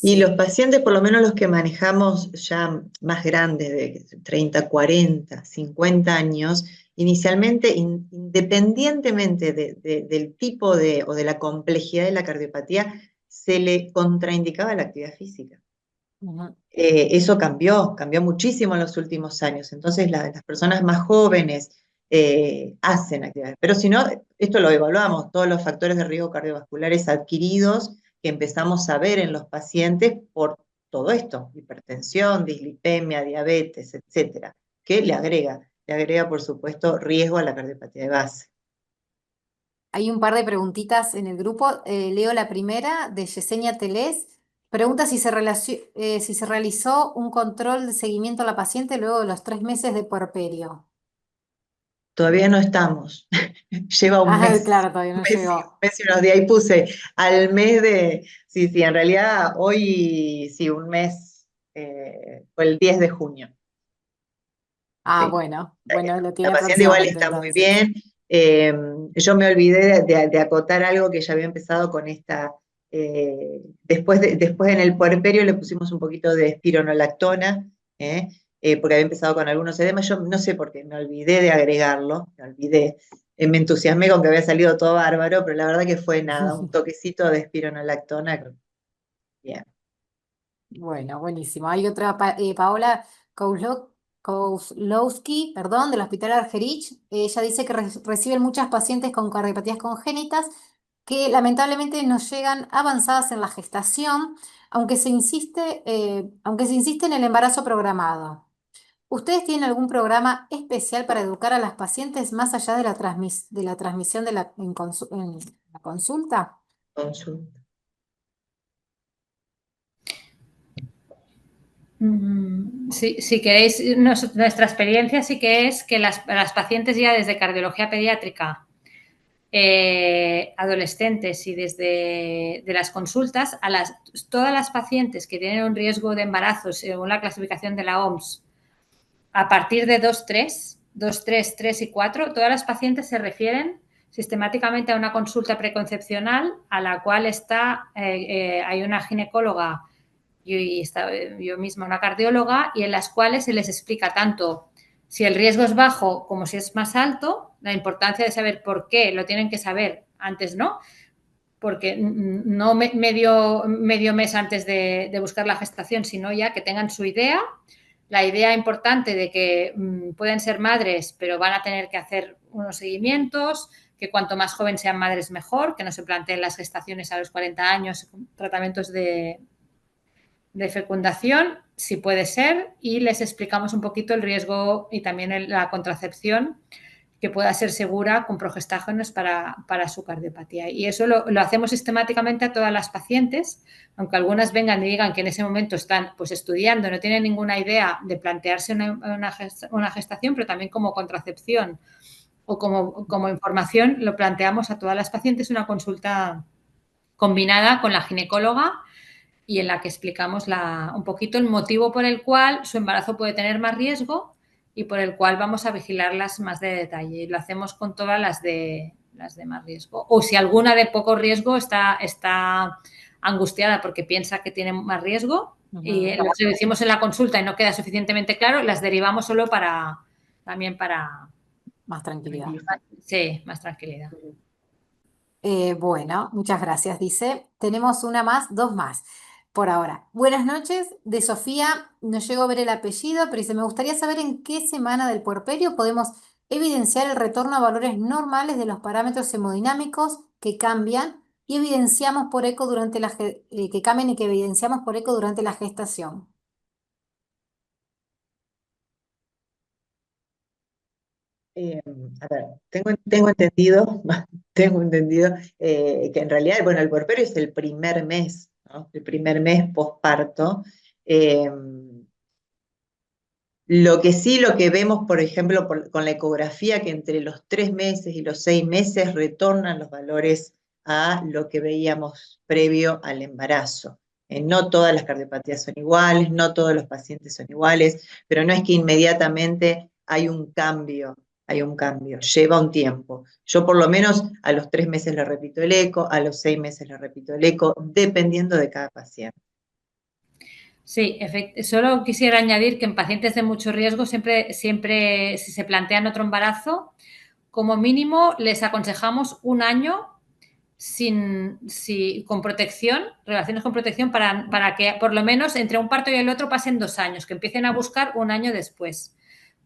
Y Sí. los pacientes, por lo menos los que manejamos ya más grandes, de 30, 40, 50 años, inicialmente, independientemente del tipo o de la complejidad de la cardiopatía, se le contraindicaba la actividad física. Ujú. Eso cambió muchísimo en los últimos años. Entonces las personas más jóvenes hacen actividades. Pero si no, esto lo evaluamos, todos los factores de riesgo cardiovasculares adquiridos que empezamos a ver en los pacientes por todo esto, hipertensión, dislipemia, diabetes, etcétera, que le agrega por supuesto riesgo a la cardiopatía de base. Hay un par de preguntitas en el grupo. Leo la primera de Yesenia Telés. Pregunta si se realizó un control de seguimiento a la paciente luego de los 3 meses de puerperio. Todavía no estamos, lleva Ah, claro, todavía no un llegó. mes y unos días, y puse al mes de, sí, sí, en realidad hoy sí, un mes, fue el 10 de junio, Ah, sí. bueno, lo La tiene paciente igual próximamente está muy entonces. bien. Eh, yo me olvidé de acotar algo que ya había empezado con esta, después en el puerperio le pusimos un poquito de espironolactona, porque había empezado con algunos edemas, yo no sé por qué, me olvidé de agregarlo, me olvidé. Me entusiasmé con que había salido todo bárbaro, pero la verdad que fue nada, un toquecito de espironolactona. Bien. Bueno, buenísimo. Hay otra, Paola Kozlowski, perdón, del Hospital Argerich. Ella dice que reciben muchas pacientes con cardiopatías congénitas que lamentablemente no llegan avanzadas en la gestación, aunque se insiste en el embarazo programado. ¿Ustedes tienen algún programa especial para educar a las pacientes más allá de de la transmisión en la consulta? Consulta. Si queréis, nuestra experiencia sí que es que las pacientes ya desde cardiología pediátrica, adolescentes y desde de las consultas, todas las pacientes que tienen un riesgo de embarazo según la clasificación de la OMS, a partir de 2, 3 y 4, todas las pacientes se refieren sistemáticamente a una consulta preconcepcional a la cual hay una ginecóloga y yo misma una cardióloga, y en las cuales se les explica tanto si el riesgo es bajo como si es más alto, la importancia de saber por qué lo tienen que saber antes, ¿no? Porque no medio mes antes de buscar la gestación, sino ya que tengan su idea, la idea importante de que pueden ser madres, pero van a tener que hacer unos seguimientos, que cuanto más joven sean madres mejor, que no se planteen las gestaciones a los 40 años, tratamientos de fecundación, si puede ser, y les explicamos un poquito el riesgo y también la contracepción que pueda ser segura con progestágenos para su cardiopatía. Y eso lo hacemos sistemáticamente a todas las pacientes, aunque algunas vengan y digan que en ese momento están pues estudiando, no tienen ninguna idea de plantearse una gestación, pero también como contracepción o como información lo planteamos a todas las pacientes una consulta combinada con la ginecóloga y en la que explicamos un poquito el motivo por el cual su embarazo puede tener más riesgo y por el cual vamos a vigilarlas más de detalle. Y lo hacemos con todas las de más riesgo. O si alguna de poco riesgo está angustiada porque piensa que tiene más riesgo y Ujú. lo que decimos en la consulta y no queda suficientemente claro, las derivamos solo también para, Más tranquilidad. sí, más tranquilidad. Bueno, muchas gracias. Dice, tenemos una más, dos más por ahora. Buenas noches, de Sofía. No llego a ver el apellido, pero dice, me gustaría saber en qué semana del puerperio podemos evidenciar el retorno a valores normales de los parámetros hemodinámicos que cambian y evidenciamos por eco durante que cambian y que evidenciamos por eco durante la gestación. Eh, a ver, tengo entendido, tengo entendido que en realidad, bueno, el puerperio es el primer mes, ¿no? El primer mes posparto. Eh, lo que sí, lo que vemos, por ejemplo, con la ecografía, que entre los 3 meses y los 6 meses retornan los valores a lo que veíamos previo al embarazo. No todas las cardiopatías son iguales, no todos los pacientes son iguales, pero no es que inmediatamente hay un cambio, lleva un tiempo. Yo por lo menos a los 3 meses le repito el eco, a los 6 meses le repito el eco, dependiendo de cada paciente. Sí, solo quisiera añadir que en pacientes de mucho riesgo siempre, si se plantean otro embarazo, como mínimo les aconsejamos un año con protección, relaciones con protección, para que por lo menos entre un parto y el otro pasen 2 años, que empiecen a buscar un año después.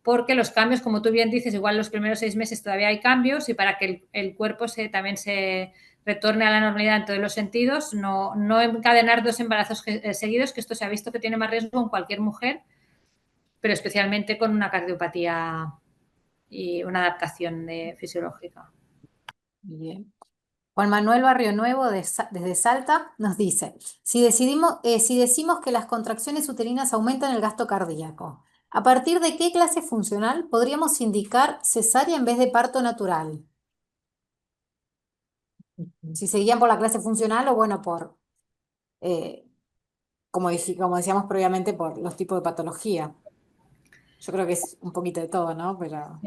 Porque los cambios, como tú bien dices, igual los primeros 6 meses todavía hay cambios y para que el cuerpo también se retorne a la normalidad en todos los sentidos, no encadenar 2 embarazos seguidos, que esto se ha visto que tiene más riesgo en cualquier mujer, pero especialmente con una cardiopatía y una adaptación fisiológica. Bien. Juan Manuel Barrio Nuevo desde Salta nos dice, si decimos que las contracciones uterinas aumentan el gasto cardíaco, ¿a partir de qué clase funcional podríamos indicar cesárea en vez de parto natural? Si seguían por la clase funcional o bueno, eh, como decíamos previamente, por los tipos de patología. Yo creo que es un poquito de todo, ¿no? Pero...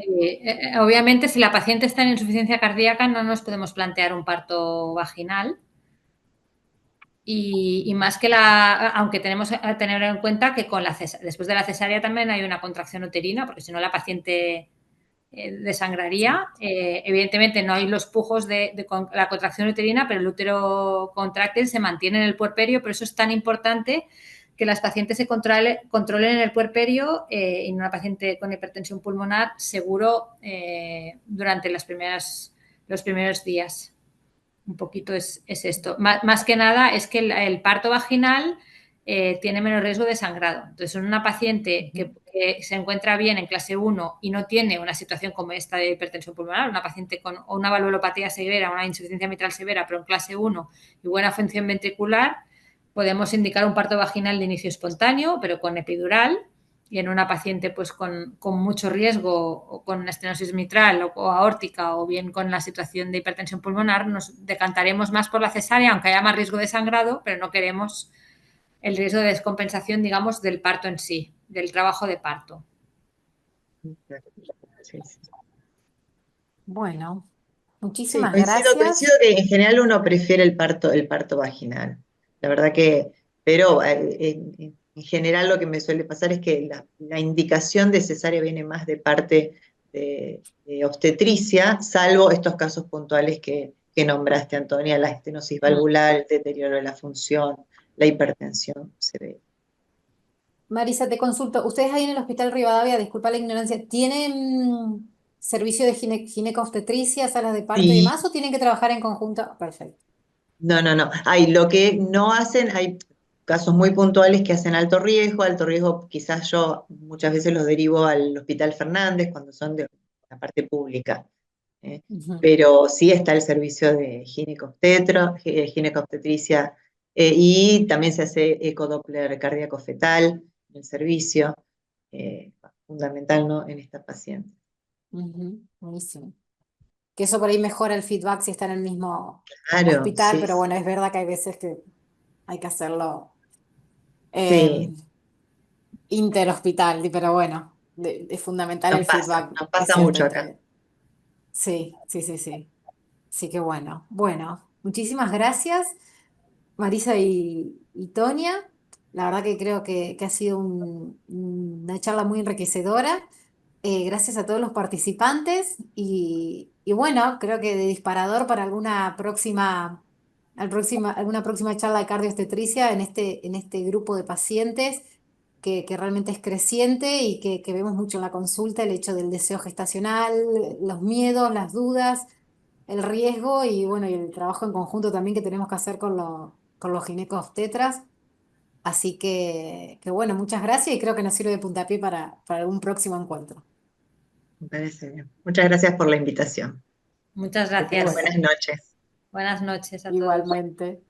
Obviamente, si la paciente está en insuficiencia cardíaca, no nos podemos plantear un parto vaginal. Y más que aunque tenemos que tener en cuenta que después de la cesárea también hay una contracción uterina, porque si no la paciente desangraría. Sí. Evidentemente no hay los pujos de la contracción uterina, pero el útero contráctil se mantiene en el puerperio, por eso es tan importante que las pacientes se controlen en el puerperio en una paciente con hipertensión pulmonar seguro durante los primeros días. Un poquito es esto. Más que nada es que el parto vaginal tiene menos riesgo de sangrado. Entonces, en una paciente que se encuentra bien en clase 1 y no tiene una situación como esta de hipertensión pulmonar, una paciente con una valvulopatía severa, una insuficiencia mitral severa, pero en clase 1 y buena función ventricular, podemos indicar un parto vaginal de inicio espontáneo, pero con epidural, y en una paciente pues con mucho riesgo o con estenosis mitral o aórtica o bien con la situación de hipertensión pulmonar, nos decantaremos más por la cesárea, aunque haya más riesgo de sangrado, pero no queremos el riesgo de descompensación, digamos, del parto en sí, del trabajo de parto. Sí, sí. Bueno, Sí, muchísimas coincido gracias. que en general uno prefiere el parto vaginal. La verdad que, pero en general lo que me suele pasar es que la indicación de cesárea viene más de parte de obstetricia, salvo estos casos puntuales que nombraste, Antonia, la estenosis valvular, el deterioro de la función, la hipertensión severa. Marisa, te consulto. ¿Ustedes ahí en el Hospital Rivadavia, disculpa la ignorancia, tienen servicio de ginecobstetricia, salas de parto y Sí, demás o tienen que trabajar en conjunto? Perfecto. no, no, no. Lo que no hacen, hay casos muy puntuales que hacen alto riesgo quizás yo muchas veces los derivo al Hospital Fernández cuando son de la parte pública. ¿Eh? Ujú. Pero sí está el servicio de ginecobstetricia, y también se hace ecodoppler cardíaco fetal en el servicio, eh, fundamental, ¿no? En esta paciente. Ujú, buenísimo. Que eso por ahí mejora el feedback si está en el mismo Claro, hospital, sí, pero bueno, es verdad que hay veces que hay que hacerlo sí, eh, interhospital, pero bueno, es fundamental el feedback nos de pasa cierta mucho acá. integridad. Sí, sí, sí, sí. Sí que bueno. Bueno, muchísimas gracias, Marisa y Tonia. La verdad que creo que ha sido una charla muy enriquecedora. Gracias a todos los participantes y bueno, creo que de disparador para alguna próxima charla de cardioobstetricia en este grupo de pacientes que realmente es creciente y que vemos mucho en la consulta, el hecho del deseo gestacional, los miedos, las dudas, el riesgo y bueno, y el trabajo en conjunto también que tenemos que hacer con los ginecobstetras. Así que bueno, muchas gracias y creo que nos sirve de puntapié para algún próximo encuentro. Me parece bien. Muchas gracias por la invitación. Muchas Que tengan gracias. buenas noches. Buenas noches a todos. Igualmente.